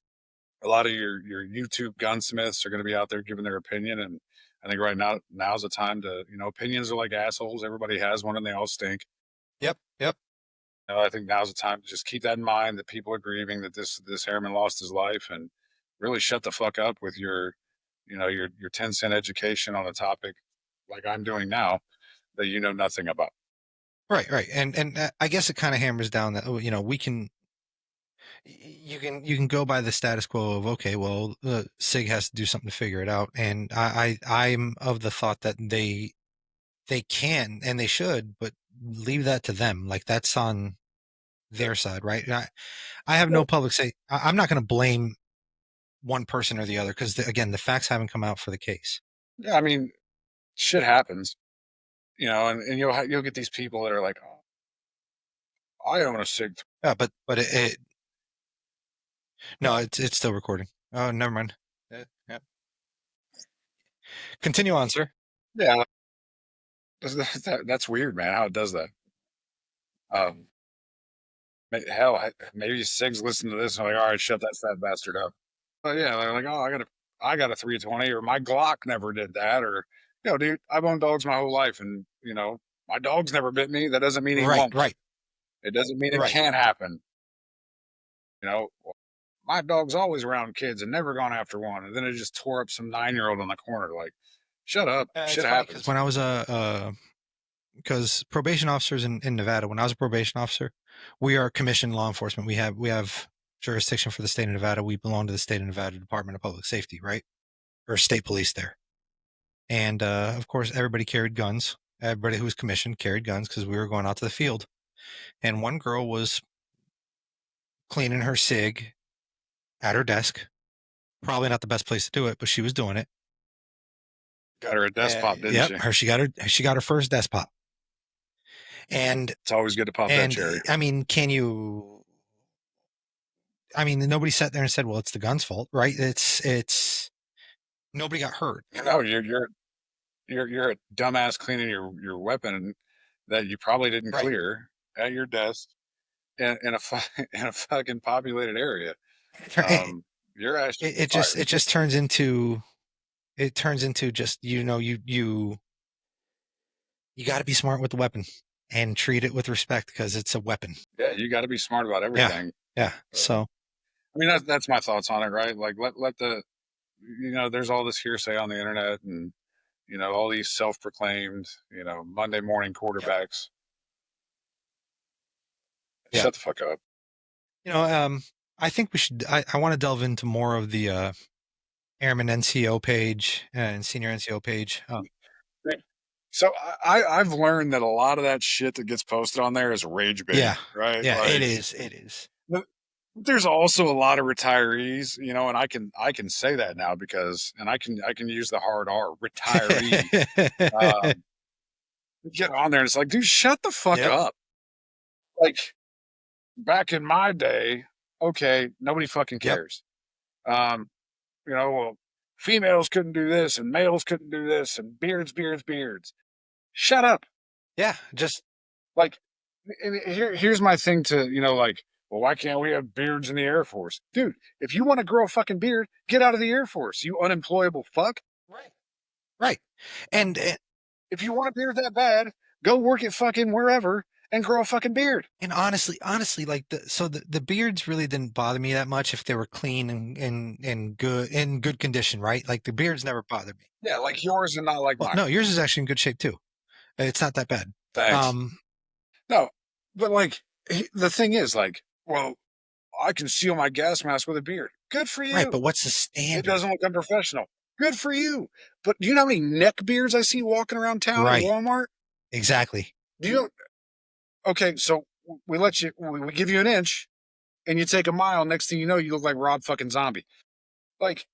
a lot of your YouTube gunsmiths are going to be out there giving their opinion, and I think right now's the time to opinions are like assholes. Everybody has one, and they all stink.
Yep. Yep.
I think now's the time to just keep that in mind that people are grieving that this airman lost his life, and really shut the fuck up with your 10-cent education on a topic like I'm doing now that you know nothing about.
Right. Right. And I guess it kind of hammers down that, we can you can go by the status quo of, okay, well, SIG has to do something to figure it out, and I'm of the thought that they can and they should, but leave that to them. Like, that's on their side, right? I have no
Well,
public say. I'm not going to blame one person or the other because, again, the facts haven't come out for the case.
yeah, I mean, shit happens, and you'll get these people that are like, oh, I own a Sig.
But no, it's still recording. Oh, never mind. Yeah. Continue on, sir.
Yeah, that's weird, man. How it does that. Um, hell, maybe Sig's listening to this and like, all right, shut that fat bastard up. Yeah, they're like, oh, I got a 320, or my Glock never did that, or dude, I've owned dogs my whole life, and my dog's never bit me. That doesn't mean he
Right,
won't.
right,
It doesn't mean it
right.
can't happen. Well, my dog's always around kids and never gone after one, and then it just tore up some 9-year-old on the corner. Like, shut up,
It's
shit
funny because
happens.
when I was because probation officers in Nevada, when I was a probation officer, we are commissioned law enforcement. We have jurisdiction for the state of Nevada. We belong to the state of Nevada Department of Public Safety, right? Or state police there. And of course, everybody carried guns. Everybody who was commissioned carried guns because we were going out to the field. And one girl was cleaning her cig at her desk. Probably not the best place to do it, but she was doing it.
Got her a desk pop, didn't
Yep,
she?
she got her first desk pop. And
It's always good to pop that cherry.
I mean, nobody sat there and said, "Well, it's the gun's fault," right? It's nobody got hurt.
No, you're a dumbass cleaning your weapon that you probably didn't
Right.
clear at your desk in a in a fucking populated area.
It,
Your ass should be
it just
fired.
it just turns into just you got to be smart with the weapon and treat it with respect because it's a weapon.
Yeah, you got to be smart about
Yeah,
everything.
yeah. So
I mean, that's my thoughts on it, right? Like, let the there's all this hearsay on the internet, and all these self-proclaimed Monday morning quarterbacks.
yeah,
Shut the fuck up.
I think we should. I want to delve into more of the Airman NCO page and Senior NCO page.
So I've learned that a lot of that shit that gets posted on there is rage bait,
Yeah,
right?
yeah. It
Like,
is. It is.
there's also a lot of retirees, and I can say that now because, and I can use the hard R, retiree. Um, get on there and it's like, dude, shut the fuck
Yep.
up. Like, back in my day, okay, nobody fucking
Yep.
cares. Um, well, females couldn't do this and males couldn't do this and beards, beards, beards. Shut up.
Yeah. Just
Like, and here's my thing to, like, well, why can't we have beards in the Air Force? Dude, if you want to grow a fucking beard, get out of the Air Force, you unemployable fuck.
right. Right. And
If you want a beard that bad, go work at fucking wherever and grow a fucking beard.
and honestly, like the beards really didn't bother me that much if they were clean and good condition, right? Like the beards never bothered me.
Yeah, like yours and not like
Well,
mine.
no, yours is actually in good shape too. It's not that bad.
Thanks. No, but like, the thing is, like, well, I can seal my gas mask with a beard. Good for
Right,
you.
but what's the
It
standard?
doesn't look unprofessional. Good for you. But do you know how many neck beards I see walking around town at
Right.
Walmart?
Exactly.
Do you? Okay, so we give you an inch, and you take a mile. Next thing you know, you look like Rob fucking Zombie. Like,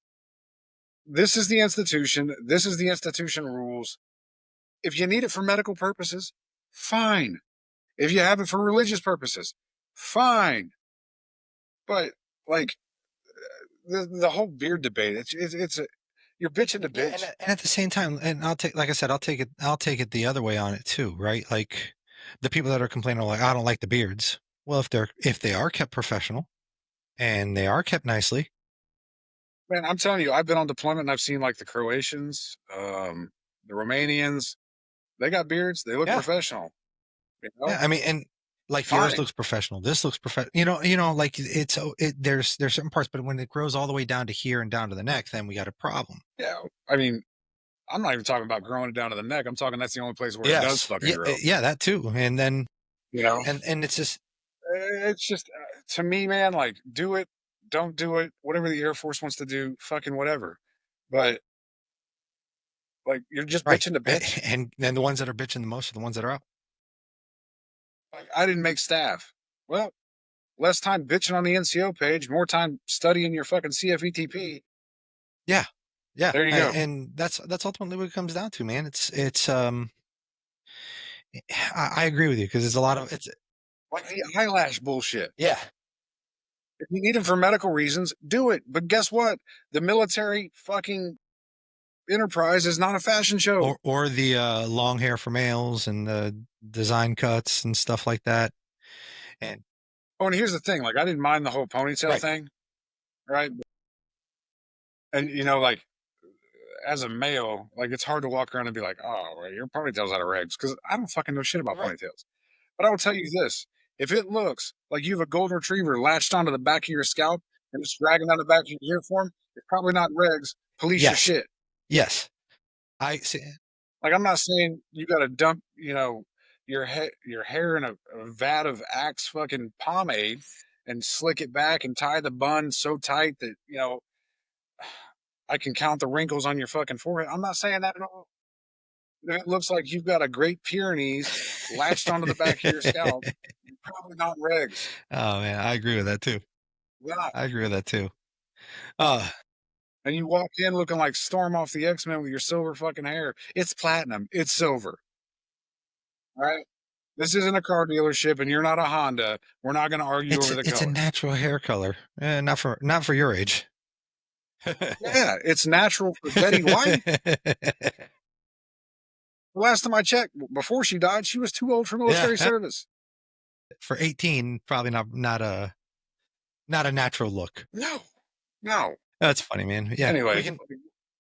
this is the institution. This is the institution rules. If you need it for medical purposes, fine. If you have it for religious purposes, fine. But like, the whole beard debate, it's a you're bitching to
Yeah,
bitch.
and at the same time, and I'll take, like I said, I'll take it the other way on it too, right? Like the people that are complaining are like, I don't like the beards. Well, if they are kept professional and they are kept nicely,
Man, I'm telling you, I've been on deployment and I've seen like the Croatians, the Romanians. They got beards. They look
yeah,
professional.
yeah. I mean, and like yours
Fine.
looks professional. This looks professional. Like there's certain parts, but when it grows all the way down to here and down to the neck, then we got a problem.
Yeah. I mean, I'm not even talking about growing it down to the neck. I'm talking that's the only place where it does
Yes,
fucking
yeah,
grow.
yeah, that too. And then
You know,
and it's just
it's just to me, man. Like, do it, don't do it, whatever the Air Force wants to do, fucking whatever. But like, you're just
right.
bitching to bitch.
And then the ones that are bitching the most are the ones that are out.
Like, I didn't make staff. Well, less time bitching on the NCO page, more time studying your fucking CFETP.
Yeah. Yeah.
There you go.
And that's ultimately what it comes down to, man. I agree with you because it's a lot of it's
Like the eyelash bullshit.
yeah.
If you need them for medical reasons, do it. But guess what? The military fucking enterprise is not a fashion show.
Or the long hair for males and the design cuts and stuff like that. And
Oh, and here's the thing. Like, I didn't mind the whole ponytail
right.
thing, right? And like, as a male, like, it's hard to walk around and be like, oh, well, your ponytail's out of regs, because I don't fucking know shit about
Right.
ponytails. But I will tell you this: if it looks like you have a golden retriever latched onto the back of your scalp and it's dragging down the back of your uniform, it's probably not regs. Police your
Yes.
shit.
Yes. I see.
Like, I'm not saying you got to dump, your hair in a vat of Axe fucking pomade and slick it back and tie the bun so tight that I can count the wrinkles on your fucking forehead. I'm not saying that at all. It looks like you've got a Great Pyrenees latched onto the back of your scalp. You're probably not regs.
Oh man, I agree with that too.
Yeah.
I agree with that too. Uh
And you walk in looking like Storm off the X-Men with your silver fucking hair. It's platinum. It's silver. Right? This isn't a car dealership and you're not a Honda. We're not gonna argue over the
it's a
color.
natural hair color. Not for your age.
Yeah, it's natural for Betty White. The last time I checked, before she died, she was too old for
Yeah,
military
yeah.
service.
For 18, probably not a natural look.
No, no.
That's funny, man. Yeah, we
Anyway,
can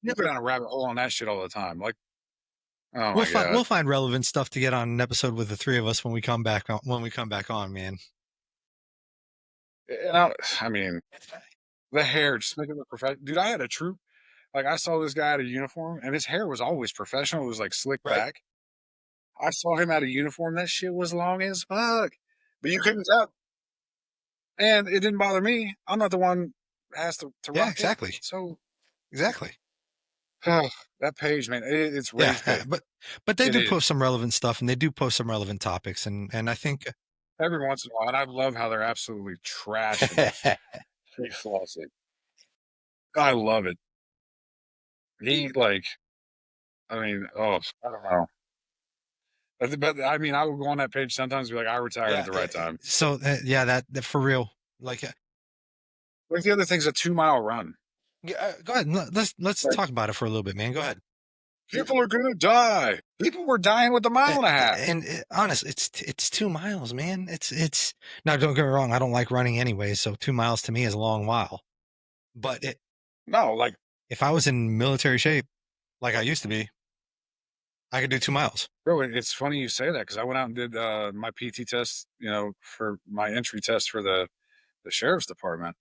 you go down a rabbit hole on that shit all the time. Like, oh
we'll
my
find
god.
we'll find relevant stuff to get on an episode with the three of us when we come back on, man.
And I mean, the hair just make it look professional. Dude, I had a troop. Like, I saw this guy at a uniform, and his hair was always professional. It was like slicked
Right.
back. I saw him at a uniform. That shit was long as fuck, but you couldn't tell. And it didn't bother me. I'm not the one that has to
Yeah,
rock it.
exactly.
So
Exactly.
that page, man, it's
Yeah,
rage bait.
but they
It
do
is.
post some relevant stuff and they do post some relevant topics and I think
Every once in a while, and I love how they're absolutely trashing Steve Flossie. I love it. He like, I mean, oh, I don't know. But I mean, I will go on that page sometimes and be like, I retired at
yeah,
the right time.
so yeah, that for real. Like
Like the other thing's a 2 mile run.
yeah, go ahead. Let's
Like
talk about it for a little bit, man. Go ahead.
people are gonna die. People were dying with a mile and a half.
And honest, it's 2 miles, man. It's now. Don't get me wrong. I don't like running anyway, so 2 miles to me is a long while. But
No, like,
if I was in military shape, like I used to be, I could do 2 miles.
bro, it's funny you say that because I went out and did my PT test, for my entry test for the sheriff's department.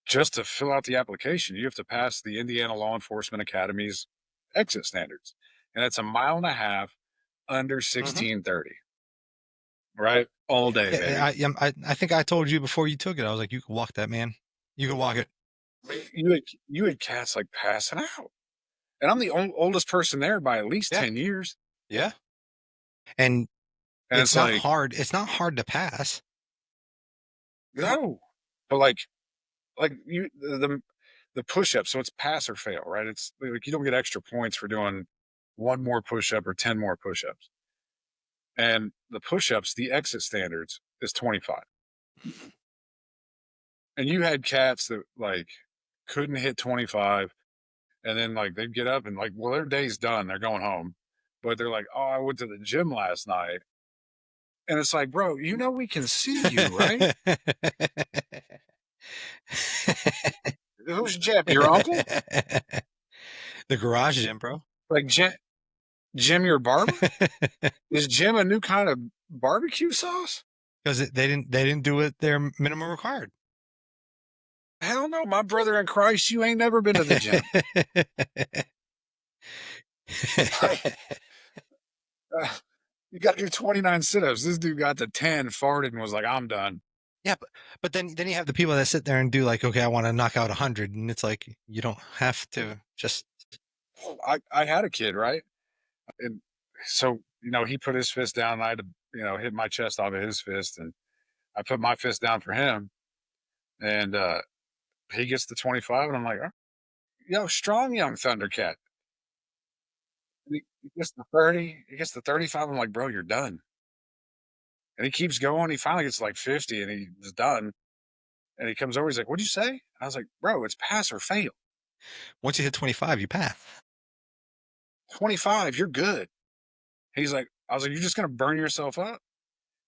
Just to fill out the application, you have to pass the Indiana Law Enforcement Academy's exit standards, and it's a mile and a half under
Mhm.
1630, right? All day,
Yeah,
baby.
I think I told you before you took it. I was like, you can walk that, man. You can walk it.
You had cats like passing out, and I'm the oldest person there by at least
Yeah,
10 years,
yeah. And
and it's like,
It's not hard to pass.
no, but like the push up, so it's pass or fail, right? It's like you don't get extra points for doing one more push up or 10 more push ups. And the push ups, the exit standards is 25. And you had cats that like couldn't hit 25. And then like they'd get up and like, well, their day's done. They're going home. But they're like, oh, I went to the gym last night. And it's like, bro, we can see you, right? Who's Jim? Your uncle?
The garage gym, bro.
Like Jim, your barber? Is Jim a new kind of barbecue sauce?
Because they didn't do it their minimum required.
Hell no, my brother in Christ, you ain't never been to the gym. Uh, you got to do 29 sit-ups. This dude got to 10, farted, and was like, I'm done.
Yeah, but then you have the people that sit there and do like, okay, I want to knock out 100, and it's like you don't have to just
I had a kid, right? And so, he put his fist down, and I had to, hit my chest off of his fist, and I put my fist down for him, and he gets to 25, and I'm like, "Oh, yo, strong young Thundercat." And he gets to 30, he gets to 35. I'm like, bro, you're done. And he keeps going. He finally gets to like 50 and he's done. And he comes over. He's like, what'd you say? I was like, bro, it's pass or fail.
once you hit 25, you pass.
25, you're good. I was like, you're just going to burn yourself up?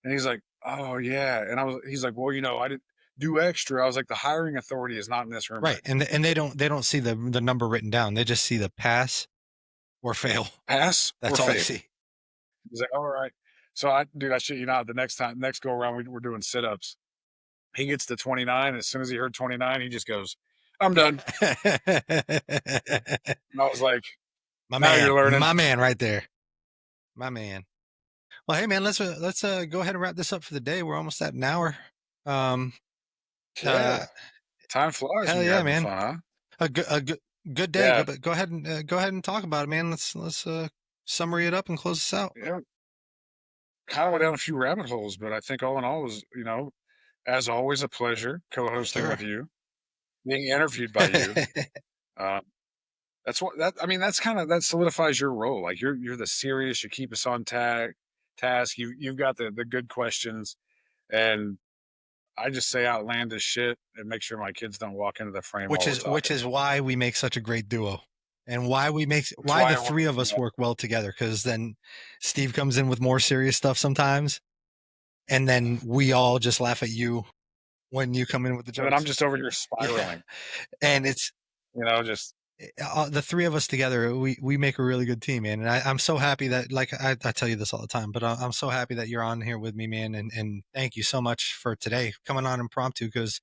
And he's like, oh, yeah. And he's like, well, I didn't do extra. I was like, the hiring authority is not in this room
Right,
right now.
and they don't see the number written down. They just see the pass or fail.
Pass or
That's all they
fail.
see.
He's like, all right. So I shit you not, the next go around, we're doing sit ups. He gets to 29. As soon as he heard 29, he just goes, I'm done. And I was like, now you're learning.
My man, right there, my man. Well, hey man, let's go ahead and wrap this up for the day. We're almost at an hour. Um,
Yeah.
uh,
Time flies
hell
when you're
yeah,
having
man.
fun, huh?
A good Good day.
Yeah,
Go ahead and talk about it, man. Let's summary it up and close this out.
yeah. Kind of went down a few rabbit holes, but I think all in all was, as always, a pleasure
Yes,
co-hosting
sir.
with you, being interviewed by you. Uh, that's kind of that solidifies your role. Like you're the serious. You keep us on task. You've got the good questions, and I just say outlandish shit and make sure my kids don't walk into the frame while we're
Which
talking.
is why we make such a great duo, and
That's
why
why
the
I want,
three of us work well together. Because then Steve comes in with more serious stuff sometimes, and then we all just laugh at you when you come in with the
and then I'm
jokes.
just over here
Yeah,
spiraling.
and it's
Just
the three of us together. We make a really good team, man. And I'm so happy that, like I tell you this all the time, but I'm so happy that you're on here with me, man. And thank you so much for today coming on impromptu because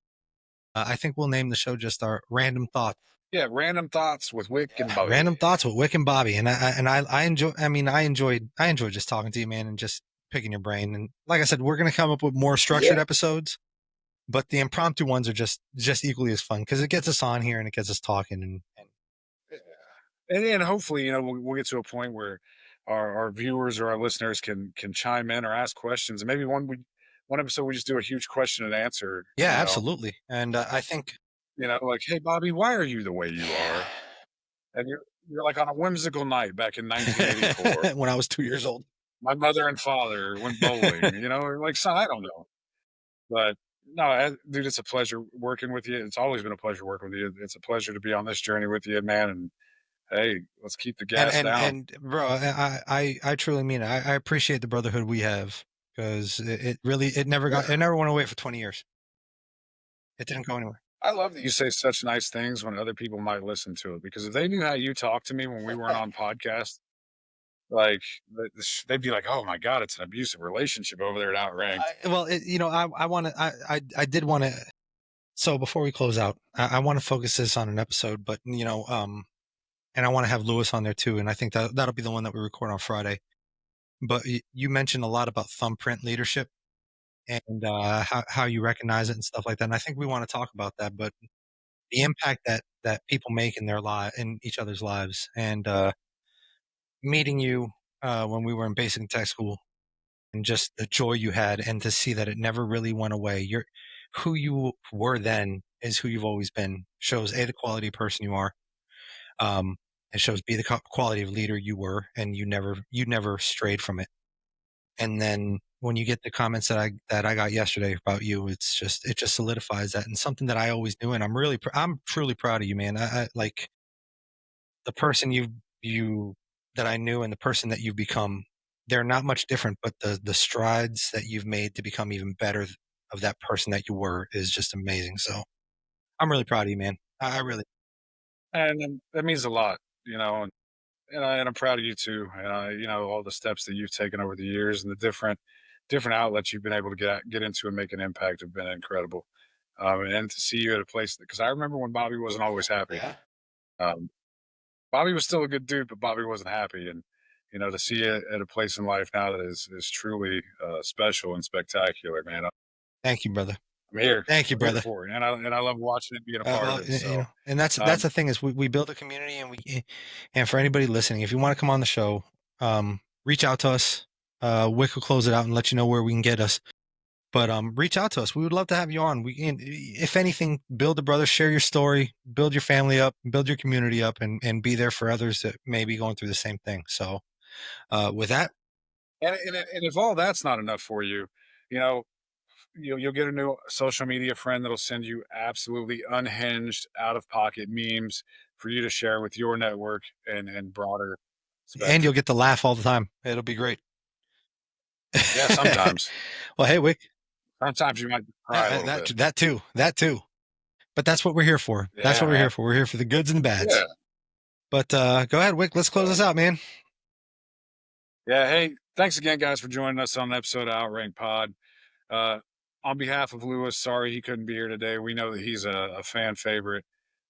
I think we'll name the show just our random thoughts.
yeah, random thoughts with Wick and
Yeah,
Bobby.
random thoughts with Wick and Bobby, and I enjoy. I mean, I enjoyed just talking to you, man, and just picking your brain. And like I said, we're gonna come up with more structured
Yeah.
episodes, but the impromptu ones are just equally as fun because it gets us on here and it gets us talking. And
And hopefully, we'll get to a point where our viewers or our listeners can chime in or ask questions, and maybe one episode we just do a huge question and answer.
yeah, absolutely. And I think
Like, hey Bobby, why are you the way you are? And you're like on a whimsical night back in 1984.
when I was 2 years old.
My mother and father went bowling. Or like, son, I don't know, but no, dude, it's a pleasure working with you. It's always been a pleasure working with you. It's a pleasure to be on this journey with you, man. And hey, let's keep the gas down.
And bro, I truly mean it. I appreciate the brotherhood we have because it really it never went away for 20 years. It didn't go anywhere.
I love that you say such nice things when other people might listen to it because if they knew how you talked to me when we weren't on podcast, like they'd be like, "Oh my god, it's an abusive relationship over there at Outranked."
Well, I want to, I did want to. So before we close out, I want to focus this on an episode, but and I want to have Lewis on there too, and I think that'll be the one that we record on Friday. But you mentioned a lot about thumbprint leadership and how you recognize it and stuff like that. And I think we want to talk about that, but the impact that people make in their life, in each other's lives, and meeting you when we were in basic and tech school, and just the joy you had, and to see that it never really went away. You're who you were then is who you've always been. Shows the quality of person you are. Um, it shows b the quality of leader you were, and you never strayed from it. And then when you get the comments that I got yesterday about you, it just solidifies that and something that I always knew. And I'm truly proud of you, man. I like the person you that I knew and the person that you've become. They're not much different, but the strides that you've made to become even better of that person that you were is just amazing. So I'm really proud of you, man. I really
And then that means a lot, and I'm proud of you too. All the steps that you've taken over the years and the different outlets you've been able to get into and make an impact have been incredible. And to see you at a place because I remember when Bobby wasn't always happy.
yeah.
Um, Bobby was still a good dude, but Bobby wasn't happy. And to see you at a place in life now that is truly special and spectacular, man.
Thank you, brother.
I'm here.
Thank you,
I'm here
brother.
for it, and I love watching it, being a part of
Well,
it. So,
and that's
um,
the thing is we build a community and for anybody listening, if you want to come on the show, reach out to us. Wick will close it out and let you know where we can get us. But reach out to us. We would love to have you on. If anything, build a brother, share your story, build your family up, build your community up, and be there for others that may be going through the same thing. So, with that,
and if all that's not enough for you, you know, you'll get a new social media friend that'll send you absolutely unhinged, out of pocket memes for you to share with your network and broader
and you'll
spectrum.
get to laugh all the time. It'll be great.
Yeah, sometimes.
Well, hey, Wick,
Sometimes you might cry a little bit.
that too. But that's what we're here for. That's
Yeah,
what we're
man.
here for. We're here for the goods and the bads.
Yeah.
But go ahead, Wick. Let's close this out, man.
Yeah. Hey, thanks again, guys, for joining us on an episode of Outrank Pod. Uh, on behalf of Lewis, sorry he couldn't be here today. We know that he's a fan favorite.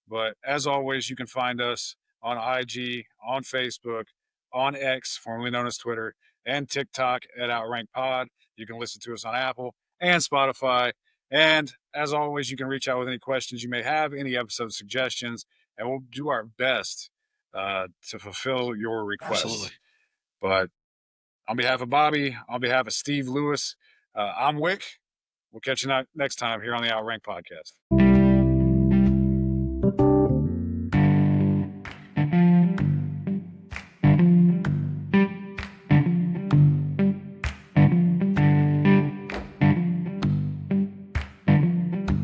But as always, you can find us on IG, on Facebook, on X, formerly known as Twitter, and TikTok at Outrank Pod. You can listen to us on Apple and Spotify. And as always, you can reach out with any questions you may have, any episode suggestions, and we'll do our best to fulfill your
Absolutely.
requests. But on behalf of Bobby, on behalf of Steve Lewis, I'm Wick. We'll catch you next time here on the Outrank Podcast.